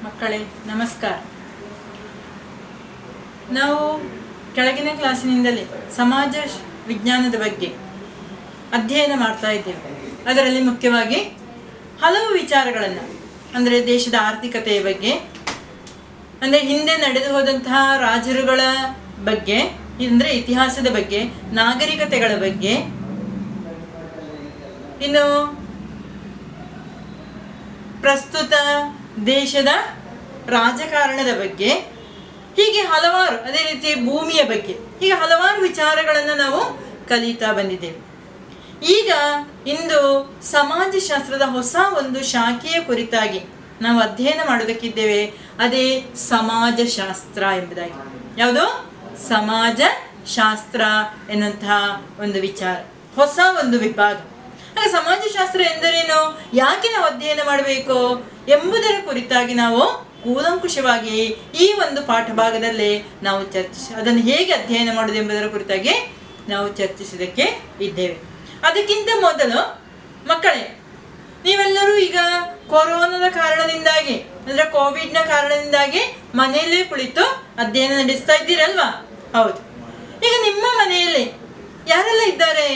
ಮಕ್ಕಳೇ ನಮಸ್ಕಾರ. ನಾವು ಕೆಳಗಿನ ಕ್ಲಾಸಿನಿಂದಲೇ ಸಮಾಜ ವಿಜ್ಞಾನದ ಬಗ್ಗೆ ಅಧ್ಯಯನ ಮಾಡ್ತಾ ಇದ್ದೇವೆ. ಅದರಲ್ಲಿ ಮುಖ್ಯವಾಗಿ ಹಲವು ವಿಚಾರಗಳನ್ನು, ಅಂದರೆ ದೇಶದ ಆರ್ಥಿಕತೆಯ ಬಗ್ಗೆ, ಅಂದರೆ ಹಿಂದೆ ನಡೆದು ಹೋದಂತಹ ರಾಜರುಗಳ ಬಗ್ಗೆ, ಅಂದರೆ ಇತಿಹಾಸದ ಬಗ್ಗೆ, ನಾಗರಿಕತೆಗಳ ಬಗ್ಗೆ, ಇನ್ನು ಪ್ರಸ್ತುತ ದೇಶದ ರಾಜಕಾರಣದ ಬಗ್ಗೆ, ಹೀಗೆ ಹಲವಾರು, ಅದೇ ರೀತಿ ಭೂಮಿಯ ಬಗ್ಗೆ, ಹೀಗೆ ಹಲವಾರು ವಿಚಾರಗಳನ್ನು ನಾವು ಕಲಿತಾ ಬಂದಿದ್ದೇವೆ. ಈಗ ಇಂದು ಸಮಾಜಶಾಸ್ತ್ರದ ಹೊಸ ಒಂದು ಶಾಖೆಯ ಕುರಿತಾಗಿ ನಾವು ಅಧ್ಯಯನ ಮಾಡೋದಕ್ಕಿದ್ದೇವೆ. ಅದೇ ಸಮಾಜಶಾಸ್ತ್ರ ಎಂಬುದಾಗಿ. ಯಾವುದು? ಸಮಾಜಶಾಸ್ತ್ರ ಎನ್ನುವಂತಹ ಒಂದು ವಿಚಾರ, ಹೊಸ ಒಂದು ವಿಭಾಗ. ಹಾಗೆ ಸಮಾಜಶಾಸ್ತ್ರ ಎಂದರೇನು, ಯಾಕೆ ನಾವು ಅಧ್ಯಯನ ಮಾಡಬೇಕು ಎಂಬುದರ ಕುರಿತಾಗಿ ನಾವು ಕೂಲಂಕುಷವಾಗಿ ಈ ಒಂದು ಪಾಠ ಭಾಗದಲ್ಲಿ ನಾವು ಅದನ್ನು ಹೇಗೆ ಅಧ್ಯಯನ ಮಾಡೋದು ಎಂಬುದರ ಕುರಿತಾಗಿ ನಾವು ಚರ್ಚಿಸೋದಕ್ಕೆ ಇದ್ದೇವೆ. ಅದಕ್ಕಿಂತ ಮೊದಲು ಮಕ್ಕಳೇ, ನೀವೆಲ್ಲರೂ ಈಗ ಕೊರೋನಾದ ಕಾರಣದಿಂದಾಗಿ, ಅಂದರೆ ಕೋವಿಡ್ನ ಕಾರಣದಿಂದಾಗಿ ಮನೆಯಲ್ಲೇ ಕುಳಿತು ಅಧ್ಯಯನ ನಡೆಸ್ತಾ ಇದ್ದೀರಲ್ವಾ? ಹೌದು. ಈಗ ನಿಮ್ಮ ಮನೆಯಲ್ಲಿ ಯಾರೆಲ್ಲ ಇದ್ದಾರೆ?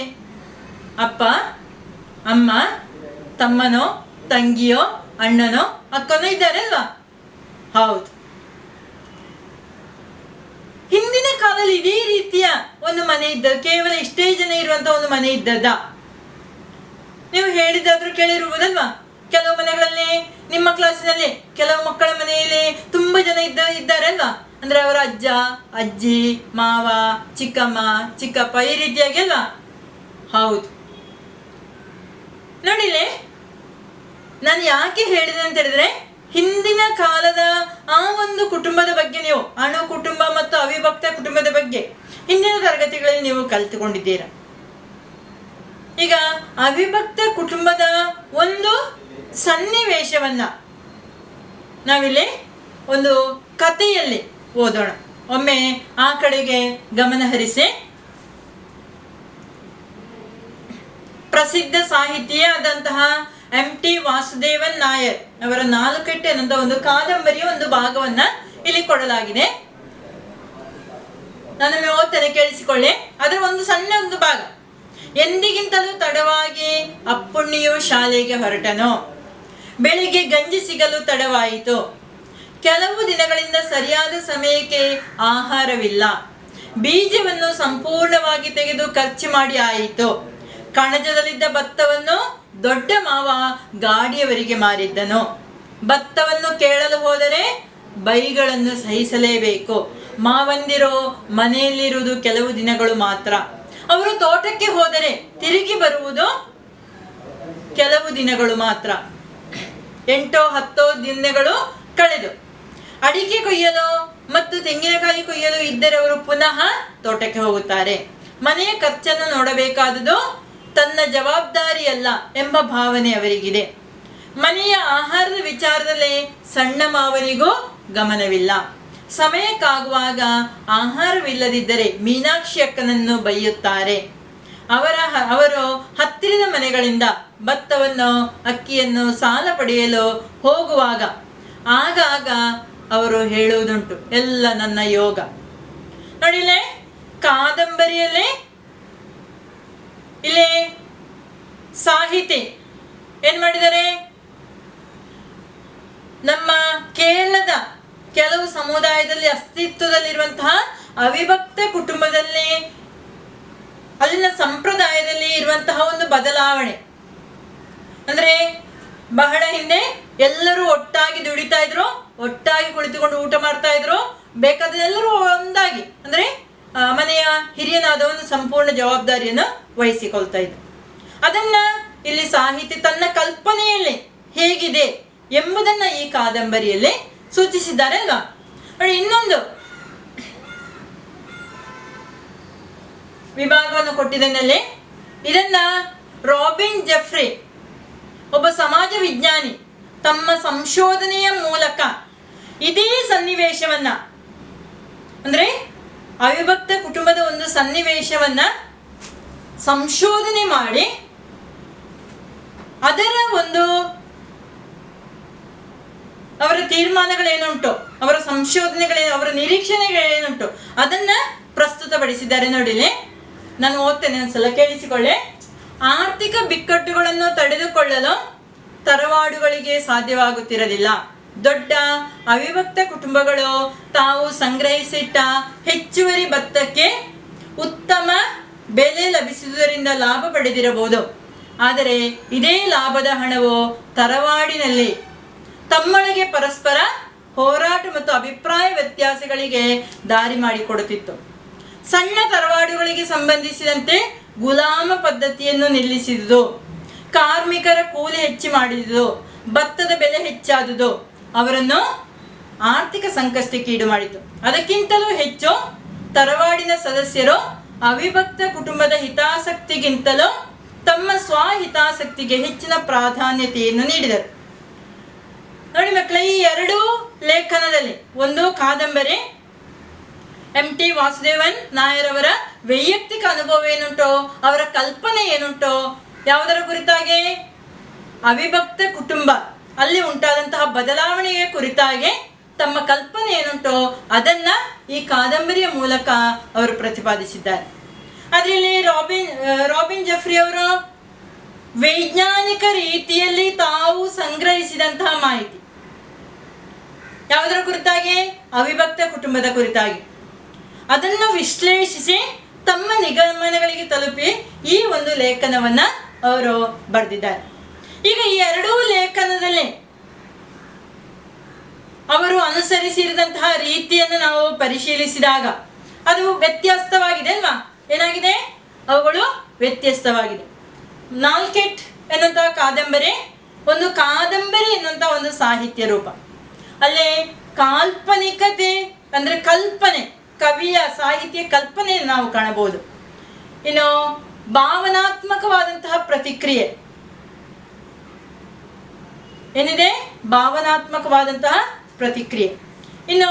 ಅಪ್ಪ, ಅಮ್ಮ, ತಮ್ಮನೋ, ತಂಗಿಯೋ, ಅಣ್ಣನೋ, ಅಕ್ಕನೋ ಇದ್ದಾರೆ ಅಲ್ವಾ? ಹೌದು. ಹಿಂದಿನ ಕಾಲದಲ್ಲಿ ಇದೇ ರೀತಿಯ ಒಂದು ಮನೆ ಇದ್ದ, ಕೇವಲ ಇಷ್ಟೇ ಜನ ಇರುವಂತ ಒಂದು ಮನೆ ಇದ್ದದ ನೀವು ಹೇಳಿದಾದ್ರೂ ಕೇಳಿರುವುದಲ್ವಾ? ಕೆಲವು ಮನೆಗಳಲ್ಲಿ, ನಿಮ್ಮ ಕ್ಲಾಸಿನಲ್ಲಿ ಕೆಲವು ಮಕ್ಕಳ ಮನೆಯಲ್ಲಿ ತುಂಬಾ ಜನ ಇದ್ದಾರೆ ಅಲ್ವಾ? ಅಂದ್ರೆ ಅವರ ಅಜ್ಜ, ಅಜ್ಜಿ, ಮಾವ, ಚಿಕ್ಕಮ್ಮ, ಚಿಕ್ಕಪ್ಪ, ಈ ರೀತಿಯಾಗಿ ಅಲ್ವಾ? ಹೌದು. ನೋಡಿಲೆ, ನಾನು ಯಾಕೆ ಹೇಳಿದೆ ಅಂತ ಹೇಳಿದ್ರೆ, ಹಿಂದಿನ ಕಾಲದ ಆ ಒಂದು ಕುಟುಂಬದ ಬಗ್ಗೆ, ನೀವು ಅಣು ಕುಟುಂಬ ಮತ್ತು ಅವಿಭಕ್ತ ಕುಟುಂಬದ ಬಗ್ಗೆ ಹಿಂದಿನ ತರಗತಿಗಳಲ್ಲಿ ನೀವು ಕಲಿತುಕೊಂಡಿದ್ದೀರಾ. ಈಗ ಅವಿಭಕ್ತ ಕುಟುಂಬದ ಒಂದು ಸನ್ನಿವೇಶವನ್ನ ನಾವಿಲ್ಲಿ ಒಂದು ಕಥೆಯಲ್ಲಿ ಓದೋಣ. ಒಮ್ಮೆ ಆ ಕಡೆಗೆ ಗಮನ ಹರಿಸಿ. ಪ್ರಸಿದ್ಧ ಸಾಹಿತಿಯೇ ಆದಂತಹ ಎಂ.ಟಿ. ವಾಸುದೇವನ್ ನಾಯರ್ ಅವರ ನಾಲ್ಕಟ್ಟೆ ಅನ್ನೋ ಒಂದು ಕಾದಂಬರಿಯ ಒಂದು ಭಾಗವನ್ನ ಇಲ್ಲಿ ಕೊಡಲಾಗಿದೆ. ನಾನು ಓದ್ತೇನೆ, ಕೇಳಿಸಿಕೊಳ್ಳಿ. ಅದರ ಒಂದು ಸಣ್ಣ ಒಂದು ಭಾಗ. ಎಂದಿಗಿಂತಲೂ ತಡವಾಗಿ ಅಪ್ಪುಣ್ಣಿಯು ಶಾಲೆಗೆ ಹೊರಟನು. ಬೆಳಿಗ್ಗೆ ಗಂಜಿ ಸಿಗಲು ತಡವಾಯಿತು. ಕೆಲವು ದಿನಗಳಿಂದ ಸರಿಯಾದ ಸಮಯಕ್ಕೆ ಆಹಾರವಿಲ್ಲ. ಬೀಜವನ್ನು ಸಂಪೂರ್ಣವಾಗಿ ತೆಗೆದು ಖರ್ಚು ಮಾಡಿ ಆಯಿತು. ಕಣಜದಲ್ಲಿದ್ದ ಭತ್ತವನ್ನು ದೊಡ್ಡ ಮಾವ ಗಾಡಿಯವರಿಗೆ ಮಾರಿದ್ದನು. ಭತ್ತವನ್ನು ಕೇಳಲು ಹೋದರೆ ಬೈಗಳನ್ನು ಸಹಿಸಲೇಬೇಕು. ಮಾವಂದಿರೋ ಮನೆಯಲ್ಲಿರುವುದು ಕೆಲವು ದಿನಗಳು ಮಾತ್ರ. ಅವರು ತೋಟಕ್ಕೆ ಹೋದರೆ ತಿರುಗಿ ಬರುವುದು ಕೆಲವು ದಿನಗಳು ಮಾತ್ರ. 8-10 ದಿನಗಳು ಕಳೆದು ಅಡಿಕೆ ಕೊಯ್ಯಲು ಮತ್ತು ತೆಂಗಿನಕಾಯಿ ಕೊಯ್ಯಲು ಇದ್ದರೆ ಅವರು ಪುನಃ ತೋಟಕ್ಕೆ ಹೋಗುತ್ತಾರೆ. ಮನೆಯ ಖರ್ಚನ್ನು ನೋಡಬೇಕಾದುದು ತನ್ನ ಜವಾಬ್ದಾರಿಯಲ್ಲ ಎಂಬ ಭಾವನೆ ಅವರಿಗಿದೆ. ಮನೆಯ ಆಹಾರದ ವಿಚಾರದಲ್ಲಿ ಸಣ್ಣ ಮಾವನಿಗೂ ಗಮನವಿಲ್ಲ. ಸಮಯಕ್ಕಾಗುವಾಗ ಆಹಾರವಿಲ್ಲದಿದ್ದರೆ ಮೀನಾಕ್ಷಿ ಅಕ್ಕನನ್ನು ಬೈಯುತ್ತಾರೆ. ಅವರು ಹತ್ತಿರದ ಮನೆಗಳಿಂದ ಭತ್ತವನ್ನು, ಅಕ್ಕಿಯನ್ನು ಸಾಲ ಪಡೆಯಲು ಹೋಗುವಾಗ ಆಗಾಗ ಅವರು ಹೇಳುವುದುಂಟು, ಎಲ್ಲ ನನ್ನ ಯೋಗ. ನೋಡಿಲೆ, ಕಾದಂಬರಿಯಲ್ಲೇ ಇಲ್ಲಿ ಸಾಹಿತಿ ಏನ್ ಮಾಡಿದ್ದಾರೆ? ಕೆಲವು ಸಮುದಾಯದಲ್ಲಿ ಅಸ್ತಿತ್ವದಲ್ಲಿರುವಂತಹ ಅವಿಭಕ್ತ ಕುಟುಂಬದಲ್ಲಿ ಅಲ್ಲಿನ ಸಂಪ್ರದಾಯದಲ್ಲಿ ಇರುವಂತಹ ಒಂದು ಬದಲಾವಣೆ. ಅಂದ್ರೆ ಬಹಳ ಹಿಂದೆ ಎಲ್ಲರೂ ಒಟ್ಟಾಗಿ ದುಡಿತಾ ಇದ್ರು, ಒಟ್ಟಾಗಿ ಕುಳಿತುಕೊಂಡು ಊಟ ಮಾಡ್ತಾ ಇದ್ರು, ಬೇಕಾದ ಎಲ್ಲರೂ ಒಂದಾಗಿ ಅಂದ್ರೆ ಮನೆಯ ಹಿರಿಯನಾದವನು ಸಂಪೂರ್ಣ ಜವಾಬ್ದಾರಿಯನ್ನು ವಹಿಸಿಕೊಳ್ತಾ ಇದ್ದ. ಅದನ್ನ ಇಲ್ಲಿ ಸಾಹಿತಿ ತನ್ನ ಕಲ್ಪನೆಯಲ್ಲಿ ಹೇಗಿದೆ ಎಂಬುದನ್ನ ಈ ಕಾದಂಬರಿಯಲ್ಲಿ ಸೂಚಿಸಿದ್ದಾರೆ ಅಲ್ವಾ. ನೋಡಿ, ಇನ್ನೊಂದು ವಿಭಾಗವನ್ನು ಕೊಟ್ಟಿದ್ದನಲ್ಲಿ ಇದನ್ನ ರಾಬಿನ್ ಜೆಫ್ರಿ, ಒಬ್ಬ ಸಮಾಜ ವಿಜ್ಞಾನಿ, ತಮ್ಮ ಸಂಶೋಧನೆಯ ಮೂಲಕ ಇದೇ ಸನ್ನಿವೇಶವನ್ನ ಅಂದ್ರೆ ಅವಿಭಕ್ತ ಕುಟುಂಬದ ಒಂದು ಸನ್ನಿವೇಶವನ್ನ ಸಂಶೋಧನೆ ಮಾಡಿ ಅದರ ಒಂದು ಅವರ ತೀರ್ಮಾನಗಳೇನುಂಟು, ಅವರ ಸಂಶೋಧನೆಗಳೇನು, ಅವರ ನಿರೀಕ್ಷಣೆಗಳೇನುಂಟು ಅದನ್ನ ಪ್ರಸ್ತುತಪಡಿಸಿದ್ದಾರೆ. ನೋಡಿಲಿ, ನಾನು ಓದ್ತೇನೆ, ಒಂದ್ಸಲ ಕೇಳಿಸಿಕೊಳ್ಳಿ. ಆರ್ಥಿಕ ಬಿಕ್ಕಟ್ಟುಗಳನ್ನು ತಡೆದುಕೊಳ್ಳಲು ತರವಾಡುಗಳಿಗೆ ಸಾಧ್ಯವಾಗುತ್ತಿರಲಿಲ್ಲ. ದೊಡ್ಡ ಅವಿಭಕ್ತ ಕುಟುಂಬಗಳು ತಾವು ಸಂಗ್ರಹಿಸಿಟ್ಟ ಹೆಚ್ಚುವರಿ ಭತ್ತಕ್ಕೆ ಉತ್ತಮ ಬೆಲೆ ಲಭಿಸುವುದರಿಂದ ಲಾಭ ಪಡೆದಿರಬಹುದು. ಆದರೆ ಇದೇ ಲಾಭದ ಹಣವು ತರವಾಡಿನಲ್ಲಿ ತಮ್ಮೊಳಗೆ ಪರಸ್ಪರ ಹೋರಾಟ ಮತ್ತು ಅಭಿಪ್ರಾಯ ವ್ಯತ್ಯಾಸಗಳಿಗೆ ದಾರಿ ಮಾಡಿಕೊಡುತ್ತಿತ್ತು. ಸಣ್ಣ ತರವಾಡುಗಳಿಗೆ ಸಂಬಂಧಿಸಿದಂತೆ ಗುಲಾಮ ಪದ್ಧತಿಯನ್ನು ನಿಲ್ಲಿಸಿದುದು, ಕಾರ್ಮಿಕರ ಕೂಲಿ ಹೆಚ್ಚು ಮಾಡಿದುದು, ಭತ್ತದ ಬೆಲೆ ಹೆಚ್ಚಾದುದು ಅವರನ್ನು ಆರ್ಥಿಕ ಸಂಕಷ್ಟಕ್ಕೆ ಈಡು ಮಾಡಿತು. ಅದಕ್ಕಿಂತಲೂ ಹೆಚ್ಚು ತರವಾಡಿನ ಸದಸ್ಯರು ಅವಿಭಕ್ತ ಕುಟುಂಬದ ಹಿತಾಸಕ್ತಿಗಿಂತಲೂ ತಮ್ಮ ಸ್ವಹಿತಾಸಕ್ತಿಗೆ ಹೆಚ್ಚಿನ ಪ್ರಾಧಾನ್ಯತೆಯನ್ನು ನೀಡಿದರು. ನೋಡಿ ಮಕ್ಕಳೇ, ಈ ಎರಡೂ ಲೇಖನದಲ್ಲಿ, ಒಂದು ಕಾದಂಬರಿ MT ವಾಸುದೇವನ್ ನಾಯರ್ ಅವರ ವೈಯಕ್ತಿಕ ಅನುಭವ ಏನುಂಟೋ, ಅವರ ಕಲ್ಪನೆ ಏನುಂಟೋ, ಯಾವುದರ ಕುರಿತಾಗಿ, ಅವಿಭಕ್ತ ಕುಟುಂಬ ಅಲ್ಲಿ ಉಂಟಾದಂತಹ ಬದಲಾವಣೆಯ ಕುರಿತಾಗಿ ತಮ್ಮ ಕಲ್ಪನೆ ಏನುಂಟೋ ಅದನ್ನ ಈ ಕಾದಂಬರಿಯ ಮೂಲಕ ಅವರು ಪ್ರತಿಪಾದಿಸಿದ್ದಾರೆ. ಅದರಲ್ಲಿ ರಾಬಿನ್ ಜೆಫ್ರಿ ಅವರು ವೈಜ್ಞಾನಿಕ ರೀತಿಯಲ್ಲಿ ತಾವು ಸಂಗ್ರಹಿಸಿದಂತಹ ಮಾಹಿತಿ ಯಾವುದರ ಕುರಿತಾಗಿ, ಅವಿಭಕ್ತ ಕುಟುಂಬದ ಕುರಿತಾಗಿ ಅದನ್ನು ವಿಶ್ಲೇಷಿಸಿ ತಮ್ಮ ನಿಗಮನಗಳಿಗೆ ತಲುಪಿ ಈ ಒಂದು ಲೇಖನವನ್ನ ಅವರು ಬರೆದಿದ್ದಾರೆ. ಈಗ ಈ ಎರಡೂ ಲೇಖನದಲ್ಲಿ ಅವರು ಅನುಸರಿಸಿದಂತಹ ರೀತಿಯನ್ನು ನಾವು ಪರಿಶೀಲಿಸಿದಾಗ ಅದು ವ್ಯತ್ಯಸ್ತವಾಗಿದೆ ಅಲ್ವಾ. ಏನಾಗಿದೆ? ಅವುಗಳು ವ್ಯತ್ಯಸ್ತವಾಗಿದೆ. ನಾಲ್ಕೆಟ್ ಎನ್ನುವಂತಹ ಕಾದಂಬರಿ ಒಂದು ಕಾದಂಬರಿ ಎನ್ನುವಂತಹ ಒಂದು ಸಾಹಿತ್ಯ ರೂಪ. ಅಲ್ಲಿ ಕಾಲ್ಪನಿಕತೆ ಅಂದ್ರೆ ಕಲ್ಪನೆ, ಕವಿಯ ಸಾಹಿತ್ಯ ಕಲ್ಪನೆಯನ್ನು ನಾವು ಕಾಣಬಹುದು. ಇನ್ನು ಭಾವನಾತ್ಮಕವಾದಂತಹ ಪ್ರತಿಕ್ರಿಯೆ ಏನಿದೆ, ಭಾವನಾತ್ಮಕವಾದಂತಹ ಪ್ರತಿಕ್ರಿಯೆ. ಇನ್ನು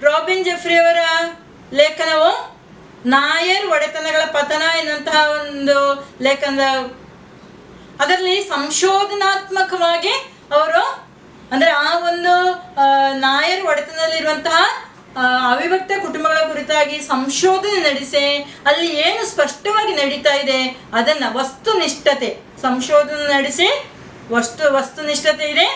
ರಾಬಿನ್ ಜೆಫ್ರಿ ಅವರ ಲೇಖನವು ನಾಯರ್ ಒಡೆತನಗಳ ಪತನ ಎನ್ನುವಂತಹ ಒಂದು ಲೇಖನದ ಅದರಲ್ಲಿ ಸಂಶೋಧನಾತ್ಮಕವಾಗಿ ಅವರು ಅಂದ್ರೆ ಆ ಒಂದು ನಾಯರ್ ಒಡೆತನದಲ್ಲಿರುವಂತಹ ಅವಿಭಕ್ತ ಕುಟುಂಬಗಳ ಕುರಿತಾಗಿ ಸಂಶೋಧನೆ ನಡೆಸಿ ಅಲ್ಲಿ ಏನು ಸ್ಪಷ್ಟವಾಗಿ ನಡೀತಾ ಇದೆ ಅದನ್ನ ವಸ್ತುನಿಷ್ಠತೆ ಸಂಶೋಧನೆ ನಡೆಸಿ ವಸ್ತುನಿಷ್ಠತೆ ಇದೆ,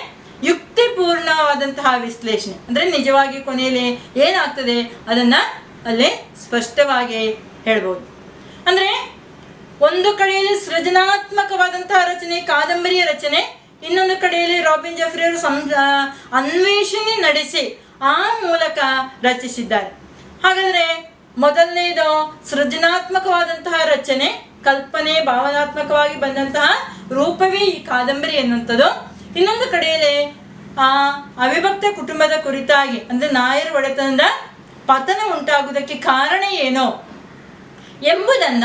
ಯುಕ್ತಿಪೂರ್ಣವಾದಂತಹ ವಿಶ್ಲೇಷಣೆ ಅಂದ್ರೆ ನಿಜವಾಗಿ ಕೊನೆಯಲ್ಲಿ ಏನಾಗ್ತದೆ ಅದನ್ನ ಅಲ್ಲಿ ಸ್ಪಷ್ಟವಾಗಿ ಹೇಳ್ಬೋದು. ಅಂದ್ರೆ ಒಂದು ಕಡೆಯಲ್ಲಿ ಸೃಜನಾತ್ಮಕವಾದಂತಹ ರಚನೆ, ಕಾದಂಬರಿಯ ರಚನೆ, ಇನ್ನೊಂದು ಕಡೆಯಲ್ಲಿ ರಾಬಿನ್ ಜೆಫ್ರಿ ಅವರು ಅನ್ವೇಷಣೆ ನಡೆಸಿ ಆ ಮೂಲಕ ರಚಿಸಿದ್ದಾರೆ. ಹಾಗಾದ್ರೆ ಮೊದಲನೇದು ಸೃಜನಾತ್ಮಕವಾದಂತಹ ರಚನೆ, ಕಲ್ಪನೆ, ಭಾವನಾತ್ಮಕವಾಗಿ ಬಂದಂತಹ ರೂಪವೇ ಈ ಕಾದಂಬರಿ ಎನ್ನುವಂಥದ್ದು. ಇನ್ನೊಂದು ಕಡೆಯಲ್ಲಿ ಅವಿಭಕ್ತ ಕುಟುಂಬದ ಕುರಿತಾಗಿ ಅಂದ್ರೆ ನಾಯರ್ ಒಡೆತನದ ಪತನ ಉಂಟಾಗುವುದಕ್ಕೆ ಕಾರಣ ಏನು ಎಂಬುದನ್ನ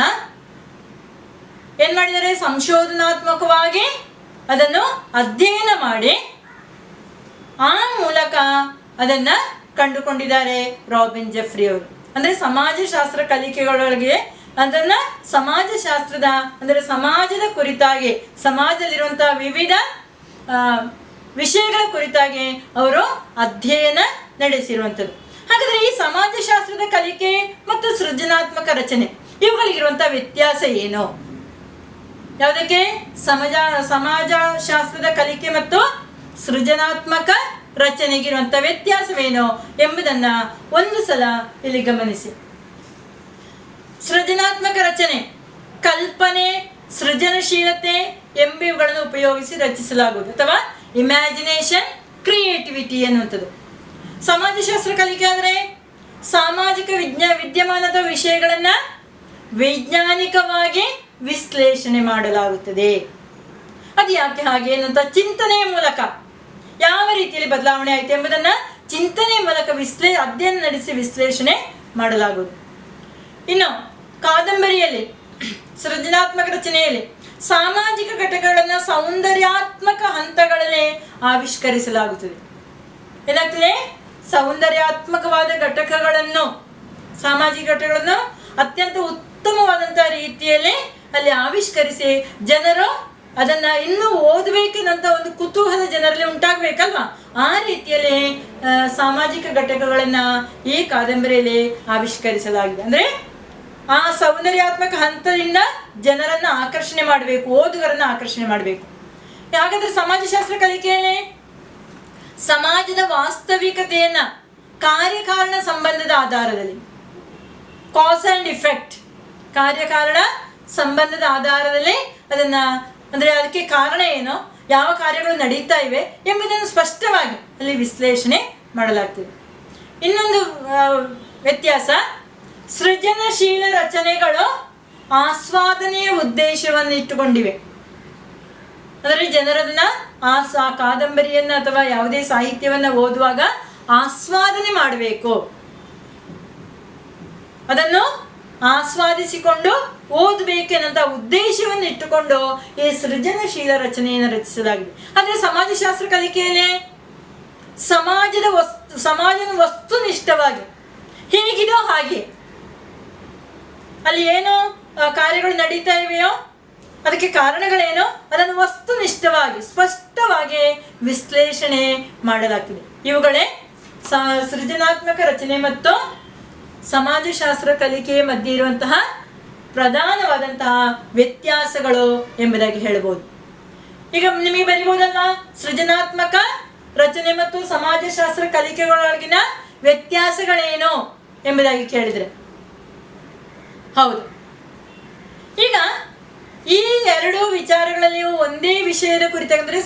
ಏನ್ ಮಾಡಿದರೆ ಸಂಶೋಧನಾತ್ಮಕವಾಗಿ ಅದನ್ನು ಅಧ್ಯಯನ ಮಾಡಿ ಆ ಮೂಲಕ ಅದನ್ನ ಕಂಡುಕೊಂಡಿದ್ದಾರೆ ರಾಬಿನ್ ಜೆಫ್ರಿ ಅವರು. ಅಂದ್ರೆ ಸಮಾಜಶಾಸ್ತ್ರ ಕಲಿಕೆಗಳೊಳಗೆ ಅದನ್ನ ಸಮಾಜಶಾಸ್ತ್ರದ ಅಂದ್ರೆ ಸಮಾಜದ ಕುರಿತಾಗಿ, ಸಮಾಜದಲ್ಲಿರುವಂತಹ ವಿವಿಧ ವಿಷಯಗಳ ಕುರಿತಾಗಿ ಅವರು ಅಧ್ಯಯನ ನಡೆಸಿರುವಂಥದ್ದು. ಹಾಗಾದ್ರೆ ಈ ಸಮಾಜಶಾಸ್ತ್ರದ ಕಲಿಕೆ ಮತ್ತು ಸೃಜನಾತ್ಮಕ ರಚನೆ ಇವುಗಳಿಗಿರುವಂತಹ ವ್ಯತ್ಯಾಸ ಏನು? ಯಾವುದಕ್ಕೆ? ಸಮಾಜಶಾಸ್ತ್ರದ ಕಲಿಕೆ ಮತ್ತು ಸೃಜನಾತ್ಮಕ ರಚನೆಗಿರುವಂಥ ವ್ಯತ್ಯಾಸವೇನು ಎಂಬುದನ್ನ ಒಂದು ಸಲ ಇಲ್ಲಿ ಗಮನಿಸಿ. ಸೃಜನಾತ್ಮಕ ರಚನೆ ಕಲ್ಪನೆ, ಸೃಜನಶೀಲತೆ ಎಂಬುವುಗಳನ್ನು ಉಪಯೋಗಿಸಿ ರಚಿಸಲಾಗುವುದು ಅಥವಾ ಇಮ್ಯಾಜಿನೇಷನ್, ಕ್ರಿಯೇಟಿವಿಟಿ ಅನ್ನುವಂಥದ್ದು. ಸಮಾಜಶಾಸ್ತ್ರ ಕಲಿಕೆ ಅಂದರೆ ಸಾಮಾಜಿಕ ವಿದ್ಯಮಾನದ ವಿಷಯಗಳನ್ನ ವೈಜ್ಞಾನಿಕವಾಗಿ ವಿಶ್ಲೇಷಣೆ ಮಾಡಲಾಗುತ್ತದೆ. ಅದು ಯಾಕೆ ಹಾಗೆ ಅನ್ನುವಂಥ ಚಿಂತನೆಯ ಮೂಲಕ ಯಾವ ರೀತಿಯಲ್ಲಿ ಬದಲಾವಣೆ ಆಯಿತು ಎಂಬುದನ್ನ ಚಿಂತನೆಯ ಮೂಲಕ ಅಧ್ಯಯನ ನಡೆಸಿ ವಿಶ್ಲೇಷಣೆ ಮಾಡಲಾಗುವುದು. ಇನ್ನು ಕಾದಂಬರಿಯಲ್ಲಿ ಸೃಜನಾತ್ಮಕ ರಚನೆಯಲ್ಲಿ ಸಾಮಾಜಿಕ ಘಟಕಗಳನ್ನು ಸೌಂದರ್ಯಾತ್ಮಕ ಹಂತಗಳಲ್ಲಿ ಆವಿಷ್ಕರಿಸಲಾಗುತ್ತದೆ. ಏನಾಗ್ತದೆ? ಸೌಂದರ್ಯಾತ್ಮಕವಾದ ಘಟಕಗಳನ್ನು, ಸಾಮಾಜಿಕ ಘಟಕಗಳನ್ನು ಅತ್ಯಂತ ಉತ್ತಮವಾದಂತಹ ರೀತಿಯಲ್ಲಿ ಅಲ್ಲಿ ಆವಿಷ್ಕರಿಸಿ ಜನರು ಅದನ್ನ ಇನ್ನೂ ಓದಬೇಕೆನ್ನಂತ ಒಂದು ಕುತೂಹಲ ಜನರಲ್ಲಿ ಉಂಟಾಗಬೇಕಲ್ವಾ, ಆ ರೀತಿಯಲ್ಲಿ ಸಾಮಾಜಿಕ ಘಟಕಗಳನ್ನ ಈ ಕಾದಂಬರಿಯಲ್ಲಿ ಆವಿಷ್ಕರಿಸಲಾಗಿದೆ. ಅಂದ್ರೆ ಆ ಸೌಂದರ್ಯಾತ್ಮಕ ಹಂತದಿಂದ ಜನರನ್ನ ಆಕರ್ಷಣೆ ಮಾಡಬೇಕು, ಓದುಗರನ್ನ ಆಕರ್ಷಣೆ ಮಾಡಬೇಕು. ಹಾಗಾದ್ರೆ ಸಮಾಜಶಾಸ್ತ್ರ ಕಲಿಕೆಯಲ್ಲಿ ಸಮಾಜದ ವಾಸ್ತವಿಕತೆಯನ್ನ ಕಾರ್ಯಕಾರಣ ಸಂಬಂಧದ ಆಧಾರದಲ್ಲಿ, ಕಾಸ್ ಅಂಡ್ ಇಫೆಕ್ಟ್, ಕಾರ್ಯಕಾರಣ ಸಂಬಂಧದ ಆಧಾರದಲ್ಲಿ ಅದನ್ನ, ಅಂದ್ರೆ ಅದಕ್ಕೆ ಕಾರಣ ಏನೋ, ಯಾವ ಕಾರ್ಯಗಳು ನಡೀತಾ ಇವೆ ಎಂಬುದನ್ನು ಸ್ಪಷ್ಟವಾಗಿ ಅಲ್ಲಿ ವಿಶ್ಲೇಷಣೆ ಮಾಡಲಾಗ್ತದೆ. ಇನ್ನೊಂದು ವ್ಯತ್ಯಾಸ, ಸೃಜನಶೀಲ ರಚನೆಗಳು ಆಸ್ವಾದನೆಯ ಉದ್ದೇಶವನ್ನು ಇಟ್ಟುಕೊಂಡಿವೆ. ಅಂದರೆ ಜನರದನ್ನ ಆ ಕಾದಂಬರಿಯನ್ನ ಅಥವಾ ಯಾವುದೇ ಸಾಹಿತ್ಯವನ್ನ ಓದುವಾಗ ಆಸ್ವಾದನೆ ಮಾಡಬೇಕು, ಅದನ್ನು ಆಸ್ವಾದಿಸಿಕೊಂಡು ಓದಬೇಕೆನ್ನಂತ ಉದ್ದೇಶವನ್ನು ಇಟ್ಟುಕೊಂಡು ಈ ಸೃಜನಶೀಲ ರಚನೆಯನ್ನು ರಚಿಸಲಾಗಿದೆ. ಆದರೆ ಸಮಾಜಶಾಸ್ತ್ರ ಕಲಿಕೆಯಲ್ಲಿ ಸಮಾಜದ ವಸ್ತುನಿಷ್ಠವಾಗಿ ಹೇಗಿದೋ ಹಾಗೆ ಅಲ್ಲಿ ಏನೋ ಕಾರ್ಯಗಳು ನಡೀತಾ ಇವೆಯೋ ಅದಕ್ಕೆ ಕಾರಣಗಳೇನೋ ಅದನ್ನು ವಸ್ತುನಿಷ್ಠವಾಗಿ ಸ್ಪಷ್ಟವಾಗಿ ವಿಶ್ಲೇಷಣೆ ಮಾಡಲಾಗ್ತದೆ. ಇವುಗಳೇ ಸೃಜನಾತ್ಮಕ ರಚನೆ ಮತ್ತು ಸಮಾಜಶಾಸ್ತ್ರ ಕಲಿಕೆಯ ಮಧ್ಯೆ ಇರುವಂತಹ ಪ್ರಧಾನವಾದಂತಹ ವ್ಯತ್ಯಾಸಗಳು ಎಂಬುದಾಗಿ ಹೇಳಬಹುದು. ಈಗ ನಿಮಗೆ ಬರೀಬಹುದಲ್ವಾ, ಸೃಜನಾತ್ಮಕ ರಚನೆ ಮತ್ತು ಸಮಾಜಶಾಸ್ತ್ರ ಕಲಿಕೆಗಳೊಳಗಿನ ವ್ಯತ್ಯಾಸಗಳೇನು ಎಂಬುದಾಗಿ ಕೇಳಿದ್ರೆ ಹೌದು. ಈಗ ಈ ಎರಡು ವಿಚಾರಗಳಲ್ಲಿ ಒಂದೇ ವಿಷಯದ ಕುರಿತಾಗಂದ್ರೆ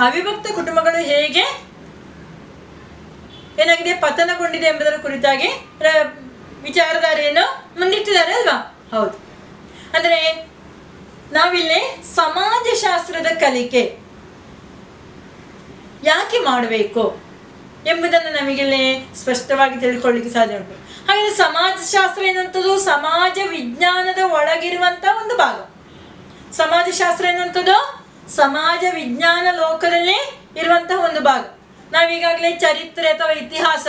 ಅವಿಭಕ್ತ ಕುಟುಂಬಗಳು ಹೇಗೆ ಏನಾಗಿದೆ ಪತನಗೊಂಡಿದೆ ಎಂಬುದರ ಕುರಿತಾಗಿ ವಿಚಾರಧಾರೆಯನ್ನು ಮುಂದಿಟ್ಟಿದ್ದಾರೆ ಅಲ್ವಾ? ಹೌದು. ಅಂದ್ರೆ ನಾವಿಲ್ಲಿ ಸಮಾಜಶಾಸ್ತ್ರದ ಕಲಿಕೆ ಯಾಕೆ ಮಾಡಬೇಕು ಎಂಬುದನ್ನು ನಮಗಿಲ್ಲಿ ಸ್ಪಷ್ಟವಾಗಿ ತಿಳ್ಕೊಳ್ಳಿಕ್ಕೆ ಸಾಧ್ಯ ಉಂಟು. ಹಾಗೆ ಸಮಾಜಶಾಸ್ತ್ರ ಎನ್ನುವಂಥದ್ದು ಸಮಾಜ ವಿಜ್ಞಾನದ ಒಳಗಿರುವಂತ ಒಂದು ಭಾಗ. ಸಮಾಜಶಾಸ್ತ್ರ ಎನ್ನುವಂಥದ್ದು ಸಮಾಜ ವಿಜ್ಞಾನ ಲೋಕದಲ್ಲಿ ಇರುವಂತಹ ಒಂದು ಭಾಗ. ನಾವೀಗಾಗಲೇ ಚರಿತ್ರೆ ಅಥವಾ ಇತಿಹಾಸ,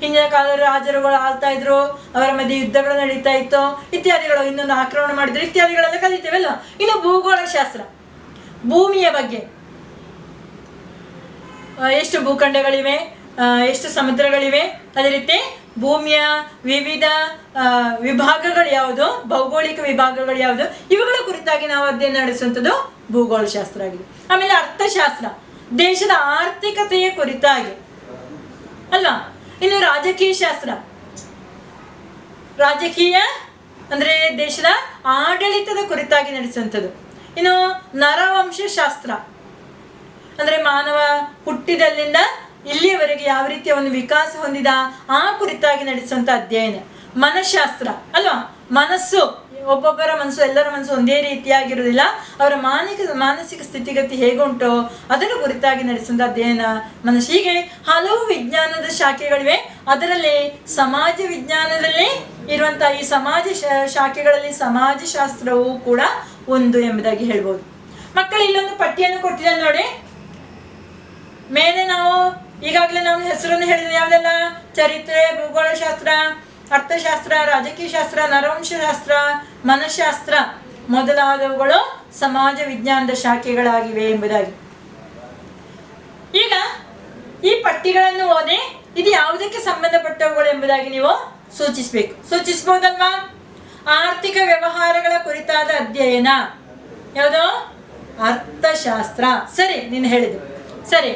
ಹಿಂದಿನ ಕಾಲದ ರಾಜರುಗಳು ಆಳ್ತಾ ಇದ್ರು, ಅವರ ಮಧ್ಯೆ ಯುದ್ಧಗಳು ನಡೀತಾ ಇತ್ತು ಇತ್ಯಾದಿಗಳು, ಇನ್ನೊಂದು ಆಕ್ರಮಣ ಮಾಡಿದ್ರು ಇತ್ಯಾದಿಗಳೆಲ್ಲ ಕಲಿತೇವಲ್ಲ. ಇನ್ನು ಭೂಗೋಳ ಶಾಸ್ತ್ರ, ಭೂಮಿಯ ಬಗ್ಗೆ, ಎಷ್ಟು ಭೂಖಂಡಗಳಿವೆ, ಎಷ್ಟು ಸಮುದ್ರಗಳಿವೆ, ಅದೇ ರೀತಿ ಭೂಮಿಯ ವಿವಿಧ ವಿಭಾಗಗಳು ಯಾವುದು, ಭೌಗೋಳಿಕ ವಿಭಾಗಗಳು ಯಾವುದು, ಇವುಗಳ ಕುರಿತಾಗಿ ನಾವು ಅಧ್ಯಯನ ನಡೆಸುವಂಥದ್ದು ಭೂಗೋಳ ಶಾಸ್ತ್ರ ಆಗಿದೆ. ಆಮೇಲೆ ಅರ್ಥಶಾಸ್ತ್ರ, ದೇಶದ ಆರ್ಥಿಕತೆಯ ಕುರಿತಾಗಿ ಅಲ್ವಾ. ಇನ್ನು ರಾಜಕೀಯ ಶಾಸ್ತ್ರ, ರಾಜಕೀಯ ಅಂದ್ರೆ ದೇಶದ ಆಡಳಿತದ ಕುರಿತಾಗಿ ನಡೆಸುವಂಥದ್ದು. ಇನ್ನು ನರವಂಶ ಶಾಸ್ತ್ರ ಅಂದ್ರೆ ಮಾನವ ಹುಟ್ಟಿದಲ್ಲಿಂದ ಇಲ್ಲಿಯವರೆಗೆ ಯಾವ ರೀತಿಯ ಒಂದು ವಿಕಾಸ ಹೊಂದಿದ ಆ ಕುರಿತಾಗಿ ನಡೆಸುವಂತ ಅಧ್ಯಯನ. ಮನಃಶಾಸ್ತ್ರ ಅಲ್ವಾ, ಮನಸ್ಸು, ಒಬ್ಬೊಬ್ಬರ ಮನಸ್ಸು ಎಲ್ಲರ ಮನಸ್ಸು ಒಂದೇ ರೀತಿಯಾಗಿರುವುದಿಲ್ಲ, ಅವರ ಮಾನಸಿಕ ಸ್ಥಿತಿಗತಿ ಹೇಗುಂಟೋ ಅದರ ಕುರಿತಾಗಿ ನಡೆಸುವಂತ ಅಧ್ಯಯನ ಮನಸ್ಸು. ಹೀಗೆ ಹಲವು ವಿಜ್ಞಾನದ ಶಾಖೆಗಳಿವೆ. ಅದರಲ್ಲಿ ಸಮಾಜ ವಿಜ್ಞಾನದಲ್ಲಿ ಇರುವಂತಹ ಈ ಸಮಾಜ ಶಾಖೆಗಳಲ್ಲಿ ಸಮಾಜಶಾಸ್ತ್ರವು ಕೂಡ ಒಂದು ಎಂಬುದಾಗಿ ಹೇಳ್ಬೋದು. ಮಕ್ಕಳು ಇಲ್ಲೊಂದು ಪಟ್ಟಿಯನ್ನು ಕೊಟ್ಟಿದ್ದಾರೆ ನೋಡಿ. ಮೇಲೆ ನಾವು ಈಗಾಗಲೇ ನಾವು ಹೆಸರನ್ನು ಹೇಳಿದ್ರೆ ಯಾವುದೆಲ್ಲ, ಚರಿತ್ರೆ, ಭೂಗೋಳಶಾಸ್ತ್ರ, ಅರ್ಥಶಾಸ್ತ್ರ, ರಾಜಕೀಯ ಶಾಸ್ತ್ರ, ನರವಂಶಶಾಸ್ತ್ರ, ಮನಃಶಾಸ್ತ್ರ ಮೊದಲಾದವುಗಳು ಸಮಾಜ ವಿಜ್ಞಾನದ ಶಾಖೆಗಳಾಗಿವೆ ಎಂಬುದಾಗಿ. ಈಗ ಈ ಪಟ್ಟಿಗಳನ್ನು ಓದಿ ಇದು ಯಾವುದಕ್ಕೆ ಸಂಬಂಧಪಟ್ಟವುಗಳು ಎಂಬುದಾಗಿ ನೀವು ಸೂಚಿಸಬಹುದಲ್ವಾ? ಆರ್ಥಿಕ ವ್ಯವಹಾರಗಳ ಕುರಿತಾದ ಅಧ್ಯಯನ ಯಾವುದು? ಅರ್ಥಶಾಸ್ತ್ರ. ಸರಿ, ನೀನು ಹೇಳಿದ್ದು ಸರಿ.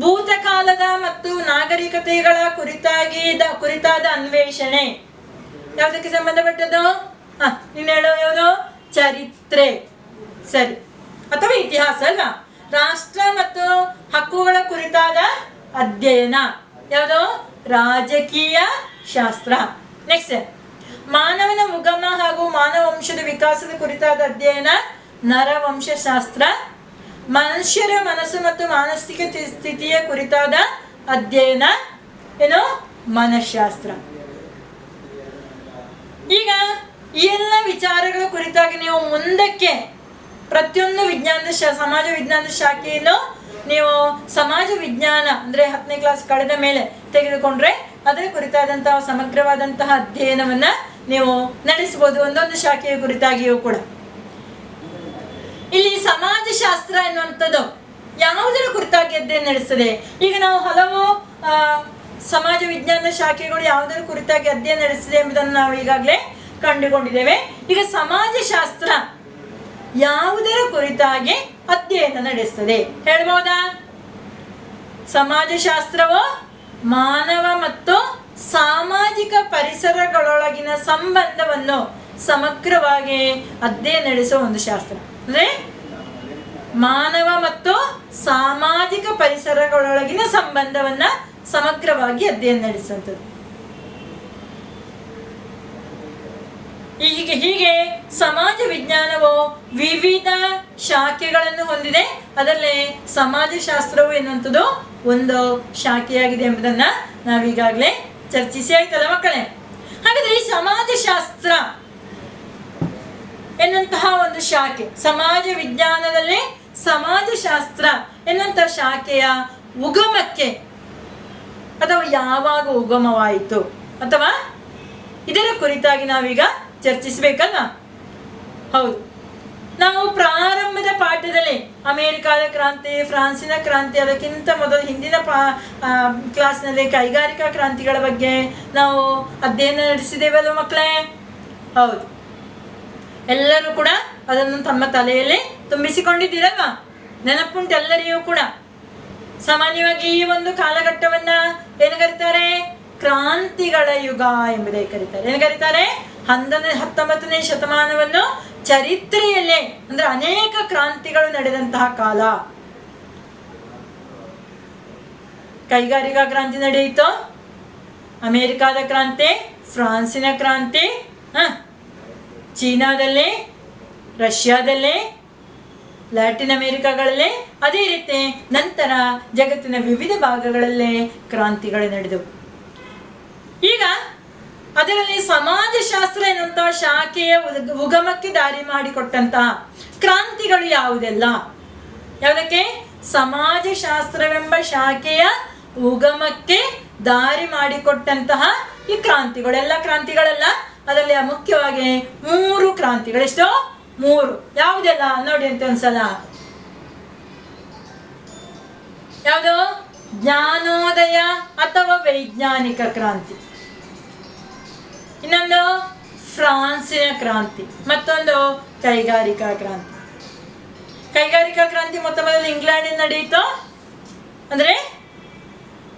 ಭೂತಕಾಲದ ಮತ್ತು ನಾಗರಿಕತೆಗಳ ಕುರಿತಾದ ಅನ್ವೇಷಣೆ ಯಾವುದಕ್ಕೆ ಸಂಬಂಧಪಟ್ಟದ್ದು? ನೀನು ಹೇಳೋ ಯಾವುದು? ಚರಿತ್ರೆ, ಸರಿ, ಅಥವಾ ಇತಿಹಾಸ ಅಲ್ವಾ? ರಾಷ್ಟ್ರ ಮತ್ತು ಹಕ್ಕುಗಳ ಕುರಿತಾದ ಅಧ್ಯಯನ ಯಾವುದು? ರಾಜಕೀಯ ಶಾಸ್ತ್ರ. ನೆಕ್ಸ್ಟ್, ಮಾನವನ ಉಗಮ ಹಾಗೂ ಮಾನವ ವಂಶದ ವಿಕಾಸದ ಕುರಿತಾದ ಅಧ್ಯಯನ ನರವಂಶಶಾಸ್ತ್ರ. ಮನುಷ್ಯರ ಮನಸ್ಸು ಮತ್ತು ಮಾನಸಿಕ ಸ್ಥಿತಿಯ ಕುರಿತಾದ ಅಧ್ಯಯನ ಏನು? ಮನಃಶಾಸ್ತ್ರ. ಈಗ ಈ ಎಲ್ಲ ವಿಚಾರಗಳ ಕುರಿತಾಗಿ ನೀವು ಮುಂದಕ್ಕೆ ಪ್ರತಿಯೊಂದು ಸಮಾಜ ವಿಜ್ಞಾನದ ಶಾಖೆಯನ್ನು ನೀವು ಸಮಾಜ ವಿಜ್ಞಾನ ಅಂದ್ರೆ 10ನೇ ಕ್ಲಾಸ್ ಕಳೆದ ಮೇಲೆ ತೆಗೆದುಕೊಂಡ್ರೆ ಅದರ ಕುರಿತಾದಂತಹ ಸಮಗ್ರವಾದಂತಹ ಅಧ್ಯಯನವನ್ನ ನೀವು ನಡೆಸಬಹುದು, ಒಂದೊಂದು ಶಾಖೆಯ ಕುರಿತಾಗಿಯೂ ಕೂಡ. ಇಲ್ಲಿ ಸಮಾಜಶಾಸ್ತ್ರ ಎನ್ನುವಂಥದ್ದು ಯಾವುದರ ಕುರಿತಾಗಿ ಅಧ್ಯಯನ ನಡೆಸ್ತದೆ? ಈಗ ನಾವು ಹಲವು ಸಮಾಜ ವಿಜ್ಞಾನದ ಶಾಖೆಗಳು ಯಾವುದರ ಕುರಿತಾಗಿ ಅಧ್ಯಯನ ನಡೆಸಿದೆ ಎಂಬುದನ್ನು ನಾವು ಈಗಾಗಲೇ ಕಂಡುಕೊಂಡಿದ್ದೇವೆ. ಈಗ ಸಮಾಜಶಾಸ್ತ್ರ ಯಾವುದರ ಕುರಿತಾಗಿ ಅಧ್ಯಯನ ನಡೆಸ್ತದೆ ಹೇಳ್ಬೋದಾ? ಸಮಾಜಶಾಸ್ತ್ರವು ಮಾನವ ಮತ್ತು ಸಾಮಾಜಿಕ ಪರಿಸರಗಳೊಳಗಿನ ಸಂಬಂಧವನ್ನು ಸಮಗ್ರವಾಗಿ ಅಧ್ಯಯನ ನಡೆಸುವ ಒಂದು ಶಾಸ್ತ್ರ. ಅಂದ್ರೆ ಮಾನವ ಮತ್ತು ಸಾಮಾಜಿಕ ಪರಿಸರಗಳೊಳಗಿನ ಸಂಬಂಧವನ್ನ ಸಮಗ್ರವಾಗಿ ಅಧ್ಯಯನ ನಡೆಸುವಂಥದ್ದು. ಹೀಗೆ ಸಮಾಜ ವಿಜ್ಞಾನವು ವಿವಿಧ ಶಾಖೆಗಳನ್ನು ಹೊಂದಿದೆ. ಅದರಲ್ಲಿ ಸಮಾಜಶಾಸ್ತ್ರವು ಎನ್ನುವಂಥದ್ದು ಒಂದು ಶಾಖೆಯಾಗಿದೆ ಎಂಬುದನ್ನ ನಾವೀಗಾಗಲೇ ಚರ್ಚಿಸಿ ಆಯ್ತಲ್ಲ ಮಕ್ಕಳೇ? ಹಾಗಾದ್ರೆ ಈ ಸಮಾಜಶಾಸ್ತ್ರ ಎನ್ನುವಂತಹ ಒಂದು ಶಾಖೆ, ಸಮಾಜ ವಿಜ್ಞಾನದಲ್ಲಿ ಸಮಾಜಶಾಸ್ತ್ರ ಎನ್ನುವಂತಹ ಶಾಖೆಯ ಉಗಮಕ್ಕೆ ಅಥವಾ ಯಾವಾಗ ಉಗಮವಾಯಿತು ಅಥವಾ ಇದರ ಕುರಿತಾಗಿ ನಾವೀಗ ಚರ್ಚಿಸಬೇಕಲ್ವಾ? ಹೌದು, ನಾವು ಪ್ರಾರಂಭದ ಪಾಠದಲ್ಲಿ ಅಮೆರಿಕಾದ ಕ್ರಾಂತಿ, ಫ್ರಾನ್ಸಿನ ಕ್ರಾಂತಿ, ಅದಕ್ಕಿಂತ ಮೊದಲು ಹಿಂದಿನ ಕ್ಲಾಸ್ನಲ್ಲಿ ಕೈಗಾರಿಕಾ ಕ್ರಾಂತಿಗಳ ಬಗ್ಗೆ ನಾವು ಅಧ್ಯಯನ ನಡೆಸಿದ್ದೇವಲ್ವ ಮಕ್ಕಳೇ? ಹೌದು, ಎಲ್ಲರೂ ಕೂಡ ಅದನ್ನು ತಮ್ಮ ತಲೆಯಲ್ಲಿ ತುಂಬಿಸಿಕೊಂಡಿದ್ದೀರಲ್ವಾ? ನೆನಪುಂಟು ಎಲ್ಲರಿಗೂ ಕೂಡ. ಸಾಮಾನ್ಯವಾಗಿ ಈ ಒಂದು ಕಾಲಘಟ್ಟವನ್ನ ಏನು ಕರೀತಾರೆ? ಕ್ರಾಂತಿಗಳ ಯುಗ ಎಂಬುದೇ ಕರೀತಾರೆ. ಏನು ಕರೀತಾರೆ? 19ನೇ ಶತಮಾನವನ್ನು ಚರಿತ್ರೆಯಲ್ಲೇ ಅಂದ್ರೆ ಅನೇಕ ಕ್ರಾಂತಿಗಳು ನಡೆದಂತಹ ಕಾಲ. ಕೈಗಾರಿಕಾ ಕ್ರಾಂತಿ ನಡೆಯಿತು, ಅಮೆರಿಕಾದ ಕ್ರಾಂತಿ, ಫ್ರಾನ್ಸಿನ ಕ್ರಾಂತಿ, ಚೀನಾದಲ್ಲಿ, ರಷ್ಯಾದಲ್ಲಿ, ಲ್ಯಾಟಿನ್ ಅಮೆರಿಕಾಗಳಲ್ಲಿ, ಅದೇ ರೀತಿ ನಂತರ ಜಗತ್ತಿನ ವಿವಿಧ ಭಾಗಗಳಲ್ಲಿ ಕ್ರಾಂತಿಗಳು ನಡೆದವು. ಈಗ ಅದರಲ್ಲಿ ಸಮಾಜಶಾಸ್ತ್ರ ಎನ್ನುವಂತಹ ಶಾಖೆಯ ಉಗಮಕ್ಕೆ ದಾರಿ ಮಾಡಿಕೊಟ್ಟಂತಹ ಕ್ರಾಂತಿಗಳು ಯಾವುದೆಲ್ಲ? ಯಾವುದಕ್ಕೆ? ಸಮಾಜಶಾಸ್ತ್ರವೆಂಬ ಶಾಖೆಯ ಉಗಮಕ್ಕೆ ದಾರಿ ಮಾಡಿಕೊಟ್ಟಂತಹ ಈ ಕ್ರಾಂತಿಗಳು. ಎಲ್ಲ ಕ್ರಾಂತಿಗಳಲ್ಲ, ಅದರಲ್ಲಿ ಮುಖ್ಯವಾಗಿ 3 ಕ್ರಾಂತಿಗಳು. ಎಷ್ಟು? 3. ಯಾವುದೆಲ್ಲ ನೋಡಿ ಅಂತ ಒಂದ್ಸಲ. ಯಾವುದು? ಜ್ಞಾನೋದಯ ಅಥವಾ ವೈಜ್ಞಾನಿಕ ಕ್ರಾಂತಿ, ಇನ್ನೊಂದು ಫ್ರಾನ್ಸಿನ ಕ್ರಾಂತಿ, ಮತ್ತೊಂದು ಕೈಗಾರಿಕಾ ಕ್ರಾಂತಿ. ಕೈಗಾರಿಕಾ ಕ್ರಾಂತಿ ಮೊತ್ತ ಮೊದಲು ಇಂಗ್ಲೆಂಡ್ ನಡೆಯಿತು. ಅಂದ್ರೆ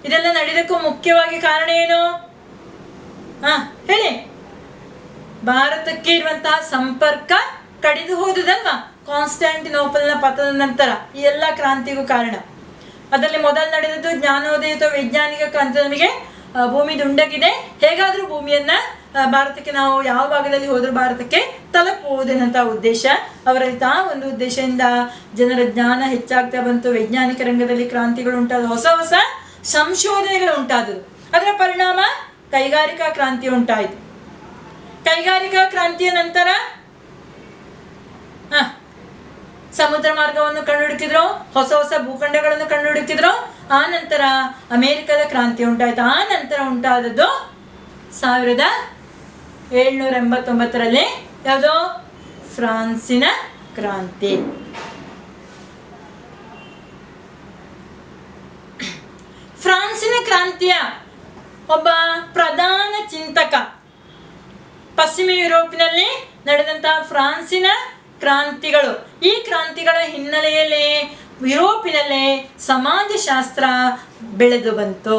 ಇದೆಲ್ಲ ನಡೆದಕ್ಕೂ ಮುಖ್ಯವಾಗಿ ಕಾರಣ ಏನು? ಹೇಳಿ. ಭಾರತಕ್ಕೆ ಇರುವಂತಹ ಸಂಪರ್ಕ ಕಡಿದು ಹೋದುದಲ್ವಾ? ಕಾನ್ಸ್ಟಾಂಟಿನೋಪಲ್ನ ಪತನದ ನಂತರ ಈ ಎಲ್ಲ ಕ್ರಾಂತಿಗೂ ಕಾರಣ. ಅದರಲ್ಲಿ ಮೊದಲು ನಡೆದದ್ದು ಜ್ಞಾನೋದಯ ಅಥವಾ ವೈಜ್ಞಾನಿಕ ಕ್ರಾಂತಿ. ನಮಗೆ ಭೂಮಿ ದುಂಡಗಿದೆ, ಹೇಗಾದ್ರೂ ಭೂಮಿಯನ್ನ ಭಾರತಕ್ಕೆ ನಾವು ಯಾವ ಭಾಗದಲ್ಲಿ ಹೋದ್ರೂ ಭಾರತಕ್ಕೆ ತಲುಪುವುದೆನ್ನಂತ ಉದ್ದೇಶ ಅವರಲ್ಲಿ. ಒಂದು ಉದ್ದೇಶದಿಂದ ಜನರ ಜ್ಞಾನ ಹೆಚ್ಚಾಗ್ತಾ ಬಂತು, ವೈಜ್ಞಾನಿಕ ರಂಗದಲ್ಲಿ ಕ್ರಾಂತಿಗಳು ಉಂಟಾದ, ಹೊಸ ಹೊಸ ಸಂಶೋಧನೆಗಳು ಉಂಟಾದವು. ಅದರ ಪರಿಣಾಮ ಕೈಗಾರಿಕಾ ಕ್ರಾಂತಿ ಉಂಟಾಯಿತು. ಕೈಗಾರಿಕಾ ಕ್ರಾಂತಿಯ ನಂತರ ಸಮುದ್ರ ಮಾರ್ಗವನ್ನು ಕಂಡುಹುಡುಕಿದ್ರು, ಹೊಸ ಹೊಸ ಭೂಖಂಡಗಳನ್ನು ಕಂಡುಹುಡುಕಿದ್ರು. ಆ ನಂತರ ಅಮೆರಿಕದ ಕ್ರಾಂತಿ ಉಂಟಾಯಿತು. ಆ ನಂತರ ಉಂಟಾದದ್ದು 1789ರಲ್ಲಿ ಯಾವುದು? ಫ್ರಾನ್ಸಿನ ಕ್ರಾಂತಿ. ಫ್ರಾನ್ಸಿನ ಕ್ರಾಂತಿಯ ಒಬ್ಬ ಪ್ರಧಾನ ಚಿಂತಕ, ಪಶ್ಚಿಮ ಯುರೋಪಿನಲ್ಲಿ ನಡೆದಂತಹ ಫ್ರಾನ್ಸಿನ ಕ್ರಾಂತಿಗಳು, ಈ ಕ್ರಾಂತಿಗಳ ಹಿನ್ನೆಲೆಯಲ್ಲಿ ಯುರೋಪಿನಲ್ಲೇ ಸಮಾಜಶಾಸ್ತ್ರ ಬೆಳೆದು ಬಂತು.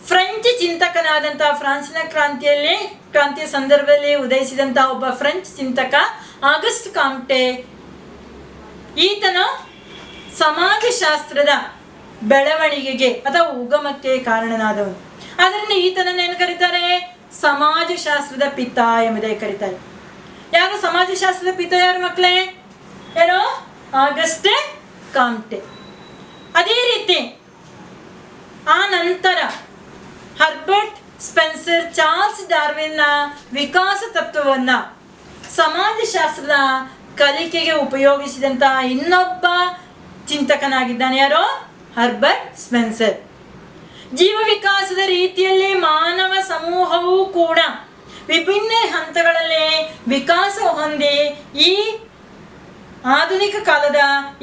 ಫ್ರೆಂಚ್ ಚಿಂತಕನಾದಂತಹ ಫ್ರಾನ್ಸಿನ ಕ್ರಾಂತಿಯ ಸಂದರ್ಭದಲ್ಲಿ ಉದಯಿಸಿದಂತಹ ಒಬ್ಬ ಫ್ರೆಂಚ್ ಚಿಂತಕ ಆಗಸ್ಟ್ ಕಾಮ್ಟೆ, ಈತನು ಸಮಾಜಶಾಸ್ತ್ರದ ಬೆಳವಣಿಗೆಗೆ ಅಥವಾ ಉಗಮಕ್ಕೆ ಕಾರಣನಾದವನು. ಆದ್ದರಿಂದ ಈತನನ್ನು ಏನು ಕರೀತಾರೆ? ಸಮಾಜಶಾಸ್ತ್ರದ ಪಿತ ಎಂಬುದಾಗಿ ಕರೀತಾರೆ. ಯಾರು ಸಮಾಜಶಾಸ್ತ್ರದ ಪಿತ? ಯಾರು ಮಕ್ಕಳೇ? ಏನು? ಆಗಸ್ಟೆ ಕಾಮ್ಟೆ. ಅದೇ ರೀತಿ ಆ ನಂತರ ಹರ್ಬರ್ಟ್ ಸ್ಪೆನ್ಸರ್ ಚಾರ್ಲ್ಸ್ ಡಾರ್ವಿನ್ನ ವಿಕಾಸ ತತ್ವವನ್ನ ಸಮಾಜಶಾಸ್ತ್ರದ ಕಲಿಕೆಗೆ ಉಪಯೋಗಿಸಿದಂತಹ ಇನ್ನೊಬ್ಬ ಚಿಂತಕನಾಗಿದ್ದಾನೆ. ಯಾರೋ? Herbert Spencer. ಜೀವ ವಿಕಾಸದ ರೀತಿಯಲ್ಲಿ ಮಾನವ ಸಮೂಹವೂ ಕೂಡ ವಿಭಿನ್ನ ಹಂತಗಳಲ್ಲಿ ವಿಕಾಸ ಹೊಂದಿ ಈ ಆಧುನಿಕ ಕಾಲದ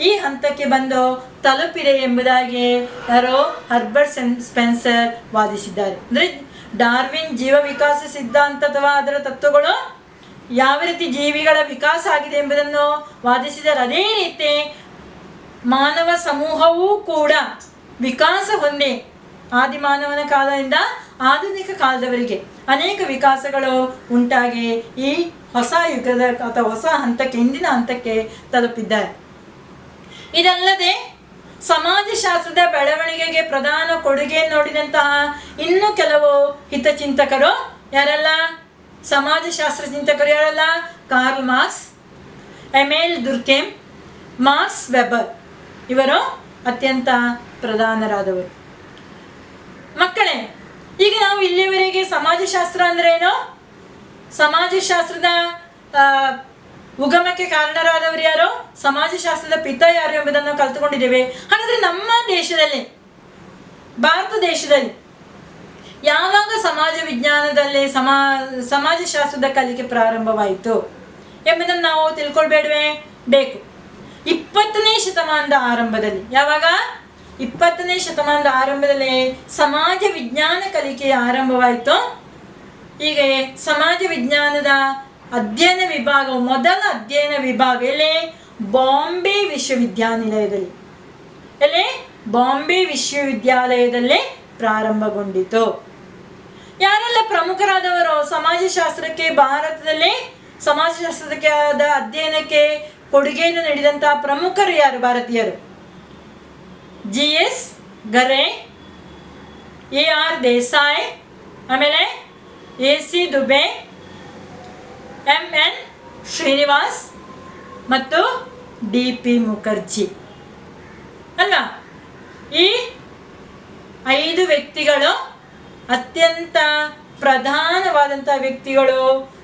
ಈ ಹಂತಕ್ಕೆ ಬಂದು ತಲುಪಿದೆ ಎಂಬುದಾಗಿ ಯಾರೋ? ಹರ್ಬರ್ಟ್ ಸ್ಪೆನ್ಸರ್ ವಾದಿಸಿದ್ದಾರೆ. ಅಂದರೆ ಡಾರ್ವಿನ್ ಜೀವ ವಿಕಾಸ ಸಿದ್ಧಾಂತ ಅಥವಾ ಅದರ ತತ್ವಗಳು ಯಾವ ರೀತಿ ಜೀವಿಗಳ ವಿಕಾಸ ಆಗಿದೆ ಎಂಬುದನ್ನು ವಾದಿಸಿದ್ದಾರೆ. ಅದೇ ರೀತಿ ಮಾನವ ಸಮೂಹವೂ ಕೂಡ ವಿಕಾಸ ಹೊಂದಿ ಆದಿಮಾನವನ ಕಾಲದಿಂದ ಆಧುನಿಕ ಕಾಲದವರೆಗೆ ಅನೇಕ ವಿಕಾಸಗಳು ಉಂಟಾಗಿ ಈ ಹೊಸ ಯುಗದ ಅಥವಾ ಹೊಸ ಹಂತಕ್ಕೆ, ಹಿಂದಿನ ಹಂತಕ್ಕೆ ತಲುಪಿದ್ದಾರೆ. ಇದಲ್ಲದೆ ಸಮಾಜಶಾಸ್ತ್ರದ ಬೆಳವಣಿಗೆಗೆ ಪ್ರಧಾನ ಕೊಡುಗೆ ನೋಡಿದಂತಹ ಇನ್ನು ಕೆಲವು ಹಿತಚಿಂತಕರು ಯಾರೆಲ್ಲ? ಸಮಾಜಶಾಸ್ತ್ರ ಚಿಂತಕರು ಯಾರೆಲ್ಲ? ಕಾರ್ಲ್ ಮಾರ್ಕ್ಸ್, ಎಮೆಲ್ ದುರ್ಕೆಮ್, ಮಾರ್ಕ್ಸ್ ವೆಬರ್ ಇವರು ಅತ್ಯಂತ ಪ್ರಧಾನರಾದವರು. ಮಕ್ಕಳೇ, ಈಗ ನಾವು ಇಲ್ಲಿಯವರೆಗೆ ಸಮಾಜಶಾಸ್ತ್ರ ಅಂದ್ರೆ ಏನು, ಸಮಾಜಶಾಸ್ತ್ರದ ಉಗಮಕ್ಕೆ ಕಾರಣರಾದವರು ಯಾರು, ಸಮಾಜಶಾಸ್ತ್ರದ ಪಿತ ಯಾರು ಎಂಬುದನ್ನು ಕಲಿತುಕೊಂಡಿದ್ದೇವೆ. ಹಾಗಾದ್ರೆ ನಮ್ಮ ದೇಶದಲ್ಲಿ, ಭಾರತ ದೇಶದಲ್ಲಿ ಯಾವಾಗ ಸಮಾಜ ವಿಜ್ಞಾನದಲ್ಲಿ ಸಮಾಜಶಾಸ್ತ್ರದ ಕಲಿಕೆ ಪ್ರಾರಂಭವಾಯಿತು ಎಂಬುದನ್ನು ನಾವು ತಿಳ್ಕೊಳ್ಬೇಡವೇ? ಬೇಕು. 20ನೇ ಶತಮಾನದ ಆರಂಭದಲ್ಲಿ. ಯಾವಾಗ? 20ನೇ ಶತಮಾನದ ಆರಂಭದಲ್ಲಿ ಸಮಾಜ ವಿಜ್ಞಾನ ಕಲಿಕೆ ಆರಂಭವಾಯಿತು. ಹೀಗೆ ಸಮಾಜ ವಿಜ್ಞಾನದ ಅಧ್ಯಯನ ವಿಭಾಗವು, ಮೊದಲ ಅಧ್ಯಯನ ವಿಭಾಗ ಎಲ್ಲಿ? ಬಾಂಬೆ ವಿಶ್ವವಿದ್ಯಾನಿಲಯದಲ್ಲಿ. ಎಲ್ಲಿ? ಬಾಂಬೆ ವಿಶ್ವವಿದ್ಯಾಲಯದಲ್ಲಿ ಪ್ರಾರಂಭಗೊಂಡಿತು. ಯಾರೆಲ್ಲ ಪ್ರಮುಖರಾದವರು ಸಮಾಜಶಾಸ್ತ್ರಕ್ಕೆ, ಭಾರತದಲ್ಲಿ ಸಮಾಜಶಾಸ್ತ್ರಕ್ಕೆ ಅಧ್ಯಯನಕ್ಕೆ ಕೊಡುಗೆಯನ್ನು ನೀಡಿದಂತಹ ಪ್ರಮುಖರು ಯಾರು? ಭಾರತೀಯರು. ಜಿ.ಎಸ್. ಗರೆ, ಎ.ಆರ್. ದೇಸಾಯಿ, ಆಮೇಲೆ ಎ.ಸಿ. ದುಬೆ, ಎಂ.ಎನ್. ಶ್ರೀನಿವಾಸ್ ಮತ್ತು ಡಿ.ಪಿ. ಮುಖರ್ಜಿ ಅಲ್ವಾ? ಈ 5 ವ್ಯಕ್ತಿಗಳು ಅತ್ಯಂತ ಪ್ರಧಾನವಾದಂತಹ ವ್ಯಕ್ತಿಗಳು.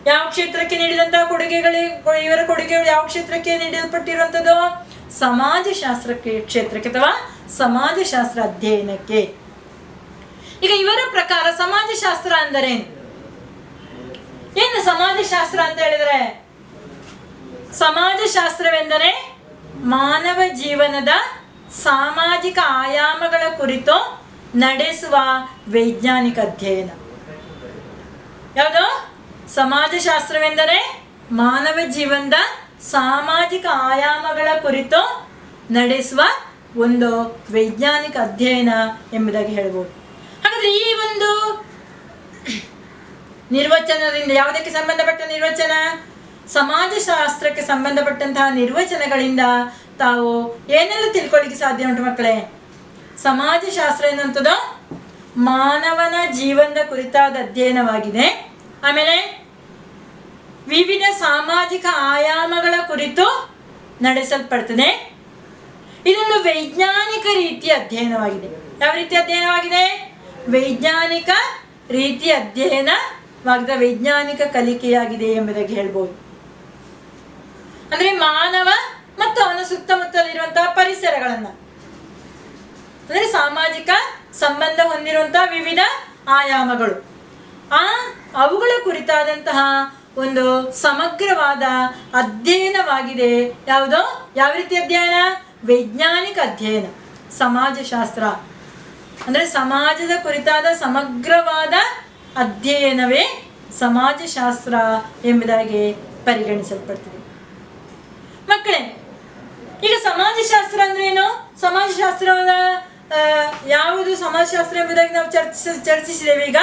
ಯಾವ ಕ್ಷೇತ್ರಕ್ಕೆ ನೀಡಿದಂತಹ ಇವರ ಕೊಡುಗೆಗಳು ಯಾವ ಕ್ಷೇತ್ರಕ್ಕೆ ನೀಡಲ್ಪಟ್ಟಿರುವಂಥದ್ದು? ಸಮಾಜಶಾಸ್ತ್ರ ಕ್ಷೇತ್ರಕ್ಕೆ ಅಥವಾ ಸಮಾಜಶಾಸ್ತ್ರ ಅಧ್ಯಯನಕ್ಕೆ. ಈಗ ಇವರ ಪ್ರಕಾರ ಸಮಾಜಶಾಸ್ತ್ರ ಅಂದರೆ ಏನು? ಸಮಾಜಶಾಸ್ತ್ರ ಅಂತ ಹೇಳಿದ್ರೆ, ಸಮಾಜಶಾಸ್ತ್ರವೆಂದರೆ ಮಾನವ ಜೀವನದ ಸಾಮಾಜಿಕ ಆಯಾಮಗಳ ಕುರಿತು ನಡೆಸುವ ವೈಜ್ಞಾನಿಕ ಅಧ್ಯಯನ. ಯಾವುದು? ಸಮಾಜಶಾಸ್ತ್ರವೆಂದರೆ ಮಾನವ ಜೀವನದ ಸಾಮಾಜಿಕ ಆಯಾಮಗಳ ಕುರಿತು ನಡೆಸುವ ಒಂದು ವೈಜ್ಞಾನಿಕ ಅಧ್ಯಯನ ಎಂಬುದಾಗಿ ಹೇಳ್ಬೋದು. ಹಾಗಾದ್ರೆ ಈ ಒಂದು ನಿರ್ವಚನದಿಂದ, ಯಾವುದಕ್ಕೆ ಸಂಬಂಧಪಟ್ಟ ನಿರ್ವಚನ? ಸಮಾಜಶಾಸ್ತ್ರಕ್ಕೆ ಸಂಬಂಧಪಟ್ಟಂತಹ ನಿರ್ವಚನಗಳಿಂದ ತಾವು ಏನೆಲ್ಲ ತಿಳ್ಕೊಳ್ಳಿಕ್ಕೆ ಸಾಧ್ಯ ಉಂಟು ಮಕ್ಕಳೇ? ಸಮಾಜಶಾಸ್ತ್ರ ಎನ್ನುವಂಥದ್ದು ಮಾನವನ ಜೀವನದ ಕುರಿತಾದ ಅಧ್ಯಯನವಾಗಿದೆ. ಆಮೇಲೆ ವಿವಿಧ ಸಾಮಾಜಿಕ ಆಯಾಮಗಳ ಕುರಿತು ನಡೆಸಲ್ಪಡ್ತದೆ. ಇದೊಂದು ವೈಜ್ಞಾನಿಕ ರೀತಿಯ ಅಧ್ಯಯನವಾಗಿದೆ. ಯಾವ ರೀತಿಯ ಅಧ್ಯಯನವಾಗಿದೆ? ವೈಜ್ಞಾನಿಕ ರೀತಿಯ ಅಧ್ಯಯನವಾಗಿದೆ, ವೈಜ್ಞಾನಿಕ ಕಲಿಕೆಯಾಗಿದೆ ಎಂಬುದಾಗಿ ಹೇಳ್ಬೋದು. ಅಂದ್ರೆ ಮಾನವ ಮತ್ತು ಅವನ ಸುತ್ತಮುತ್ತಲಿರುವಂತಹ ಪರಿಸರಗಳನ್ನ, ಅಂದ್ರೆ ಸಾಮಾಜಿಕ ಸಂಬಂಧ ಹೊಂದಿರುವಂತಹ ವಿವಿಧ ಆಯಾಮಗಳು, ಅವುಗಳ ಕುರಿತಾದಂತಹ ಒಂದು ಸಮಗ್ರವಾದ ಅಧ್ಯಯನವಾಗಿದೆ. ಯಾವುದೋ? ಯಾವ ರೀತಿ ಅಧ್ಯಯನ? ವೈಜ್ಞಾನಿಕ ಅಧ್ಯಯನ. ಸಮಾಜಶಾಸ್ತ್ರ ಅಂದ್ರೆ ಸಮಾಜದ ಕುರಿತಾದ ಸಮಗ್ರವಾದ ಅಧ್ಯಯನವೇ ಸಮಾಜಶಾಸ್ತ್ರ ಎಂಬುದಾಗಿ ಪರಿಗಣಿಸಲ್ಪಡ್ತದೆ. ಮಕ್ಕಳೇ, ಈಗ ಸಮಾಜಶಾಸ್ತ್ರ ಅಂದ್ರೆ ಏನು? ಸಮಾಜಶಾಸ್ತ್ರದ ಯಾವುದು ಸಮಾಜಶಾಸ್ತ್ರ ಎಂಬುದಾಗಿ ನಾವು ಚರ್ಚಿಸಿದ್ದೇವೆ. ಈಗ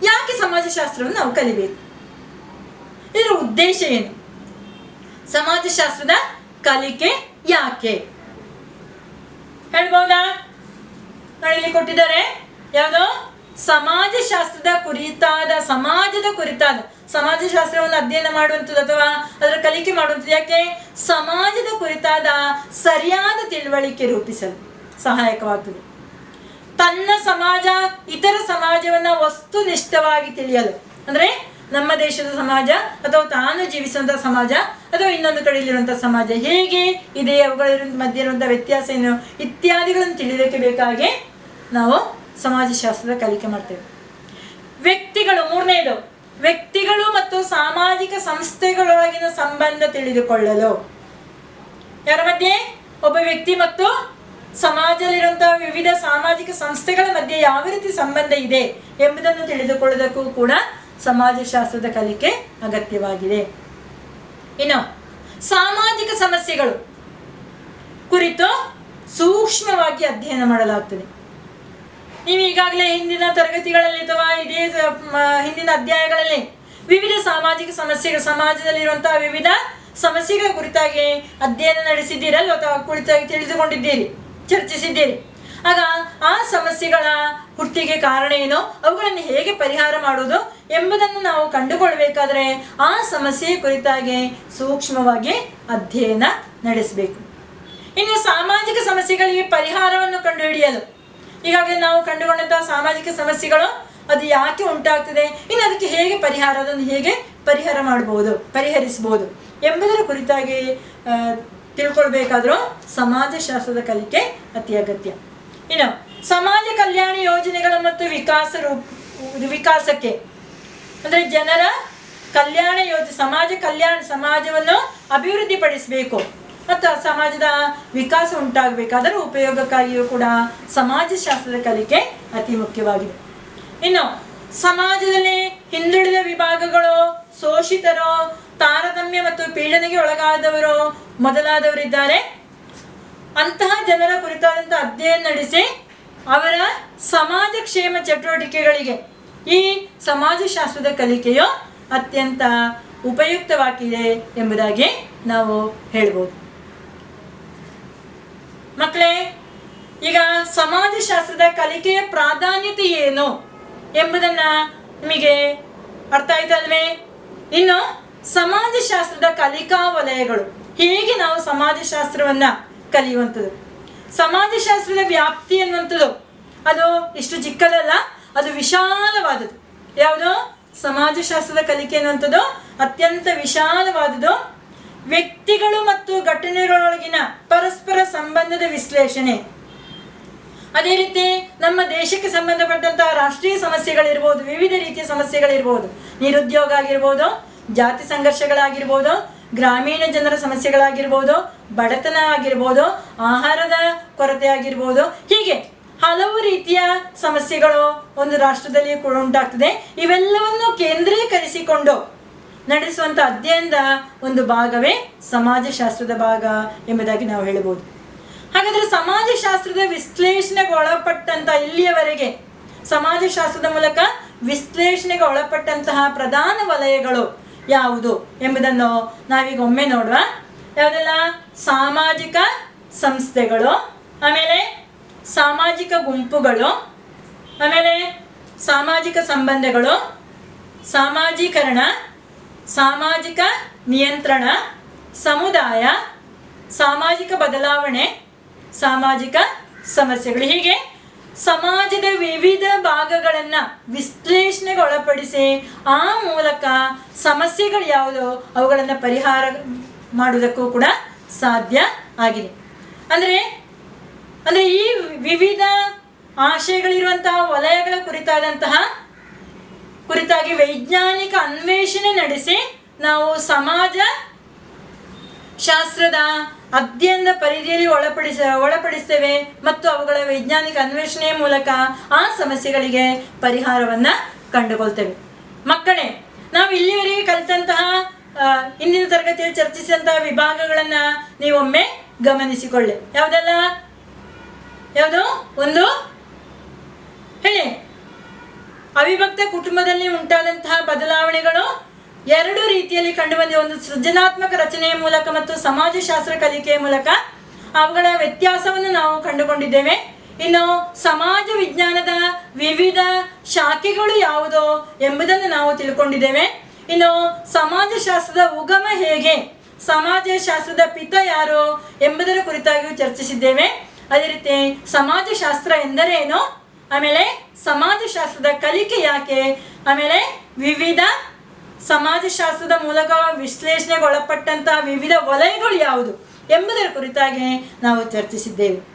ಯಾಕೆ ಸಮಾಜಶಾಸ್ತ್ರವನ್ನು ನಾವು ಕಲಿಬೇಕು? ಇದರ ಉದ್ದೇಶ ಏನು? ಸಮಾಜಶಾಸ್ತ್ರದ ಕಲಿಕೆ ಯಾಕೆ ಹೇಳ್ಬೋದಾ? ನೋಡಿ, ಕೊಟ್ಟಿದ್ದಾರೆ ಯಾವುದು? ಸಮಾಜಶಾಸ್ತ್ರದ ಕುರಿತಾದ ಸಮಾಜಶಾಸ್ತ್ರವನ್ನು ಅಧ್ಯಯನ ಮಾಡುವಂಥದ್ದು ಅಥವಾ ಅದರ ಕಲಿಕೆ ಮಾಡುವಂಥದ್ದು ಯಾಕೆ? ಸಮಾಜದ ಕುರಿತಾದ ಸರಿಯಾದ ತಿಳುವಳಿಕೆ ರೂಪಿಸಲು ಸಹಾಯಕವಾಗ್ತದೆ. ತನ್ನ ಸಮಾಜ ಇತರ ಸಮಾಜವನ್ನ ವಸ್ತುನಿಷ್ಠವಾಗಿ ತಿಳಿಯಲು, ಅಂದ್ರೆ ನಮ್ಮ ದೇಶದ ಸಮಾಜ ಅಥವಾ ತಾನು ಜೀವಿಸುವಂತಹ ಸಮಾಜ ಅಥವಾ ಇನ್ನೊಂದು ಕಡೆಯಲ್ಲಿರುವಂತಹ ಸಮಾಜ ಹೇಗೆ ಇದೆ, ಅವುಗಳ ಮಧ್ಯೆ ಇರುವಂತಹ ವ್ಯತ್ಯಾಸ ಏನು ಇತ್ಯಾದಿಗಳನ್ನು ತಿಳಿಯೋದಕ್ಕೆ ಬೇಕಾಗಿ ನಾವು ಸಮಾಜಶಾಸ್ತ್ರದ ಕಲಿಕೆ ಮಾಡ್ತೇವೆ. ಮೂರನೇದು ವ್ಯಕ್ತಿಗಳು ಮತ್ತು ಸಾಮಾಜಿಕ ಸಂಸ್ಥೆಗಳೊಳಗಿನ ಸಂಬಂಧ ತಿಳಿದುಕೊಳ್ಳಲು. ಯಾರ ಮಧ್ಯೆ? ಒಬ್ಬ ವ್ಯಕ್ತಿ ಮತ್ತು ಸಮಾಜದಲ್ಲಿರುವಂತಹ ವಿವಿಧ ಸಾಮಾಜಿಕ ಸಂಸ್ಥೆಗಳ ಮಧ್ಯೆ ಯಾವ ರೀತಿ ಸಂಬಂಧ ಇದೆ ಎಂಬುದನ್ನು ತಿಳಿದುಕೊಳ್ಳುವುದಕ್ಕೂ ಕೂಡ ಸಮಾಜಶಾಸ್ತ್ರದ ಕಲಿಕೆ ಅಗತ್ಯವಾಗಿದೆ. ಇನ್ನು ಸಾಮಾಜಿಕ ಸಮಸ್ಯೆಗಳು ಕುರಿತು ಸೂಕ್ಷ್ಮವಾಗಿ ಅಧ್ಯಯನ ಮಾಡಲಾಗ್ತದೆ. ನೀವು ಈಗಾಗಲೇ ಹಿಂದಿನ ತರಗತಿಗಳಲ್ಲಿ ಅಥವಾ ಇದೇ ಹಿಂದಿನ ಅಧ್ಯಾಯಗಳಲ್ಲಿ ವಿವಿಧ ಸಾಮಾಜಿಕ ಸಮಸ್ಯೆಗಳು, ಸಮಾಜದಲ್ಲಿರುವಂತಹ ವಿವಿಧ ಸಮಸ್ಯೆಗಳ ಕುರಿತಾಗಿ ಅಧ್ಯಯನ ನಡೆಸಿದ್ದೀರಲ್ಲ ಅಥವಾ ಕುರಿತಾಗಿ ತಿಳಿದುಕೊಂಡಿದ್ದೀರಿ, ಚರ್ಚಿಸಿದ್ದೀರಿ. ಆಗ ಆ ಸಮಸ್ಯೆಗಳ ಹುಟ್ಟಿಗೆ ಕಾರಣ ಏನು, ಅವುಗಳನ್ನು ಹೇಗೆ ಪರಿಹಾರ ಮಾಡುವುದು ಎಂಬುದನ್ನು ನಾವು ಕಂಡುಕೊಳ್ಬೇಕಾದ್ರೆ ಆ ಸಮಸ್ಯೆಯ ಕುರಿತಾಗಿ ಸೂಕ್ಷ್ಮವಾಗಿ ಅಧ್ಯಯನ ನಡೆಸಬೇಕು. ಇನ್ನು ಸಾಮಾಜಿಕ ಸಮಸ್ಯೆಗಳಿಗೆ ಪರಿಹಾರವನ್ನು ಕಂಡುಹಿಡಿಯಲು, ಈಗಾಗಲೇ ನಾವು ಕಂಡುಕೊಂಡಂತಹ ಸಾಮಾಜಿಕ ಸಮಸ್ಯೆಗಳು ಅದು ಯಾಕೆ ಉಂಟಾಗ್ತದೆ, ಇನ್ನು ಅದಕ್ಕೆ ಹೇಗೆ ಅದನ್ನು ಹೇಗೆ ಪರಿಹರಿಸಬಹುದು ಎಂಬುದರ ಕುರಿತಾಗಿ ತಿಳ್ಕೊಳ್ಬೇಕಾದ್ರೂ ಸಮಾಜಶಾಸ್ತ್ರದ ಕಲಿಕೆ ಅತಿ ಅಗತ್ಯ. ಇನ್ನು ಸಮಾಜ ಕಲ್ಯಾಣ ಯೋಜನೆಗಳ ಮತ್ತು ವಿಕಾಸಕ್ಕೆ ಅಂದ್ರೆ ಜನರ ಕಲ್ಯಾಣ ಸಮಾಜವನ್ನು ಅಭಿವೃದ್ಧಿ ಪಡಿಸಬೇಕು ಮತ್ತು ಸಮಾಜದ ವಿಕಾಸ ಉಂಟಾಗಬೇಕಾದರೂ ಉಪಯೋಗಕ್ಕಾಗಿಯೂ ಕೂಡ ಸಮಾಜಶಾಸ್ತ್ರದ ಕಲಿಕೆ ಅತಿ ಮುಖ್ಯವಾಗಿದೆ. ಇನ್ನು ಸಮಾಜದಲ್ಲಿ ಹಿಂದುಳಿದ ವಿಭಾಗಗಳು, ಶೋಷಿತರು, ತಾರತಮ್ಯ ಮತ್ತು ಪೀಡನೆಗೆ ಒಳಗಾದವರು ಮೊದಲಾದವರಿದ್ದಾರೆ. ಅಂತಹ ಜನರ ಕುರಿತಾದಂತಹ ಅಧ್ಯಯನ ನಡೆಸಿ ಅವರ ಸಮಾಜ ಕ್ಷೇಮ ಚಟುವಟಿಕೆಗಳಿಗೆ ಈ ಸಮಾಜಶಾಸ್ತ್ರದ ಕಲಿಕೆಯು ಅತ್ಯಂತ ಉಪಯುಕ್ತವಾಗಿದೆ ಎಂಬುದಾಗಿ ನಾವು ಹೇಳ್ಬೋದು. ಮಕ್ಕಳೇ, ಈಗ ಸಮಾಜಶಾಸ್ತ್ರದ ಕಲಿಕೆಯ ಪ್ರಾಧಾನ್ಯತೆ ಏನು ಎಂಬುದನ್ನ ನಿಮಗೆ ಅರ್ಥ ಆಯ್ತಲ್ವೇ? ಇನ್ನು ಸಮಾಜಶಾಸ್ತ್ರದ ಕಲಿಕಾ ವಲಯಗಳು, ಹೇಗೆ ನಾವು ಸಮಾಜಶಾಸ್ತ್ರವನ್ನ ಕಲಿಯುವಂಥದ್ದು. ಸಮಾಜಶಾಸ್ತ್ರದ ವ್ಯಾಪ್ತಿ ಅನ್ನುವಂಥದ್ದು ಅದು ಇಷ್ಟು ಚಿಕ್ಕದಲ್ಲ, ಅದು ವಿಶಾಲವಾದದ್ದು. ಯಾವುದು? ಸಮಾಜಶಾಸ್ತ್ರದ ಕಲಿಕೆ ಅನ್ನುವಂಥದ್ದು ಅತ್ಯಂತ ವಿಶಾಲವಾದದ್ದು. ವ್ಯಕ್ತಿಗಳು ಮತ್ತು ಘಟನೆಗಳೊಳಗಿನ ಪರಸ್ಪರ ಸಂಬಂಧದ ವಿಶ್ಲೇಷಣೆ, ಅದೇ ರೀತಿ ನಮ್ಮ ದೇಶಕ್ಕೆ ಸಂಬಂಧಪಟ್ಟಂತಹ ರಾಷ್ಟ್ರೀಯ ಸಮಸ್ಯೆಗಳಿರ್ಬೋದು, ವಿವಿಧ ರೀತಿಯ ಸಮಸ್ಯೆಗಳಿರ್ಬೋದು, ನಿರುದ್ಯೋಗ ಆಗಿರ್ಬೋದು, ಜಾತಿ ಸಂಘರ್ಷಗಳಾಗಿರ್ಬೋದು, ಗ್ರಾಮೀಣ ಜನರ ಸಮಸ್ಯೆಗಳಾಗಿರ್ಬೋದು, ಬಡತನ ಆಗಿರ್ಬೋದು, ಆಹಾರದ ಕೊರತೆ ಆಗಿರ್ಬೋದು, ಹೀಗೆ ಹಲವು ರೀತಿಯ ಸಮಸ್ಯೆಗಳು ಒಂದು ರಾಷ್ಟ್ರದಲ್ಲಿ ಕೂಡ ಉಂಟಾಗ್ತದೆ. ಇವೆಲ್ಲವನ್ನು ಕೇಂದ್ರೀಕರಿಸಿಕೊಂಡು ನಡೆಸುವಂಥ ಅಧ್ಯಯನದ ಒಂದು ಭಾಗವೇ ಸಮಾಜಶಾಸ್ತ್ರದ ಭಾಗ ಎಂಬುದಾಗಿ ನಾವು ಹೇಳಬಹುದು. ಹಾಗಾದರೆ ಸಮಾಜಶಾಸ್ತ್ರದ ವಿಶ್ಲೇಷಣೆಗೆ ಒಳಪಟ್ಟಂತಹ ಇಲ್ಲಿಯವರೆಗೆ ಸಮಾಜಶಾಸ್ತ್ರದ ಮೂಲಕ ವಿಶ್ಲೇಷಣೆಗೆ ಒಳಪಟ್ಟಂತಹ ಪ್ರಧಾನ ವಲಯಗಳು ಯಾವುದು ಎಂಬುದನ್ನು ನಾವೀಗ ಒಮ್ಮೆ ನೋಡುವ. ಯಾವುದೆಲ್ಲ? ಸಾಮಾಜಿಕ ಸಂಸ್ಥೆಗಳು, ಆಮೇಲೆ ಸಾಮಾಜಿಕ ಗುಂಪುಗಳು, ಆಮೇಲೆ ಸಾಮಾಜಿಕ ಸಂಬಂಧಗಳು, ಸಾಮಾಜೀಕರಣ, ಸಾಮಾಜಿಕ ನಿಯಂತ್ರಣ, ಸಮುದಾಯ, ಸಾಮಾಜಿಕ ಬದಲಾವಣೆ, ಸಾಮಾಜಿಕ ಸಮಸ್ಯೆಗಳು. ಹೀಗೆ ಸಮಾಜದ ವಿವಿಧ ಭಾಗಗಳನ್ನು ವಿಶ್ಲೇಷಣೆಗೆ ಒಳಪಡಿಸಿ ಆ ಮೂಲಕ ಸಮಸ್ಯೆಗಳು ಯಾವುದು ಅವುಗಳನ್ನು ಪರಿಹಾರ ಮಾಡುವುದಕ್ಕೂ ಕೂಡ ಸಾಧ್ಯ ಆಗಿದೆ. ಅಂದರೆ ಈ ವಿವಿಧ ಆಶಯಗಳಿರುವಂತಹ ವಲಯಗಳ ಕುರಿತಾಗಿ ವೈಜ್ಞಾನಿಕ ಅನ್ವೇಷಣೆ ನಡೆಸಿ ನಾವು ಸಮಾಜ ಶಾಸ್ತ್ರದ ಅಧ್ಯಯನದ ಪರಿಧಿಯಲ್ಲಿ ಒಳಪಡಿಸ್ತೇವೆ ಮತ್ತು ಅವುಗಳ ವೈಜ್ಞಾನಿಕ ಅನ್ವೇಷಣೆಯ ಮೂಲಕ ಆ ಸಮಸ್ಯೆಗಳಿಗೆ ಪರಿಹಾರವನ್ನ ಕಂಡುಕೊಳ್ತೇವೆ. ಮಕ್ಕಳೇ, ನಾವು ಇಲ್ಲಿವರೆಗೆ ಕಲಿತಂತಹ ಇಂದಿನ ತರಗತಿಯಲ್ಲಿ ಚರ್ಚಿಸಿದಂತಹ ವಿಭಾಗಗಳನ್ನ ನೀವೊಮ್ಮೆ ಗಮನಿಸಿಕೊಳ್ಳಿ. ಯಾವುದೆಲ್ಲ? ಯಾವುದು? ಒಂದು ಹೇಳಿ. ಅವಿಭಕ್ತ ಕುಟುಂಬದಲ್ಲಿ ಉಂಟಾದಂತಹ ಬದಲಾವಣೆಗಳು ಎರಡು ರೀತಿಯಲ್ಲಿ ಕಂಡುಬಂದಿದೆ. ಒಂದು ಸೃಜನಾತ್ಮಕ ರಚನೆಯ ಮೂಲಕ ಮತ್ತು ಸಮಾಜಶಾಸ್ತ್ರ ಕಲಿಕೆಯ ಮೂಲಕ ಅವುಗಳ ವ್ಯತ್ಯಾಸವನ್ನು ನಾವು ಕಂಡುಕೊಂಡಿದ್ದೇವೆ. ಇನ್ನು ಸಮಾಜ ವಿಜ್ಞಾನದ ವಿವಿಧ ಶಾಖೆಗಳು ಯಾವುದೋ ಎಂಬುದನ್ನು ನಾವು ತಿಳ್ಕೊಂಡಿದ್ದೇವೆ. ಇನ್ನು ಸಮಾಜಶಾಸ್ತ್ರದ ಉಗಮ ಹೇಗೆ, ಸಮಾಜಶಾಸ್ತ್ರದ ಪಿತ ಯಾರು ಎಂಬುದರ ಕುರಿತಾಗಿಯೂ ಚರ್ಚಿಸಿದ್ದೇವೆ. ಅದೇ ರೀತಿ ಸಮಾಜಶಾಸ್ತ್ರ ಎಂದರೇನು, ಆಮೇಲೆ ಸಮಾಜಶಾಸ್ತ್ರದ ಕಲಿಕೆ ಯಾಕೆ, ಆಮೇಲೆ ವಿವಿಧ ಸಮಾಜಶಾಸ್ತ್ರದ ಮೂಲಕ ವಿಶ್ಲೇಷಣೆಗೊಳಪಟ್ಟಂತಹ ವಿವಿಧ ವಲಯಗಳು ಯಾವುದು ಎಂಬುದರ ಕುರಿತಾಗಿ ನಾವು ಚರ್ಚಿಸಿದ್ದೇವೆ.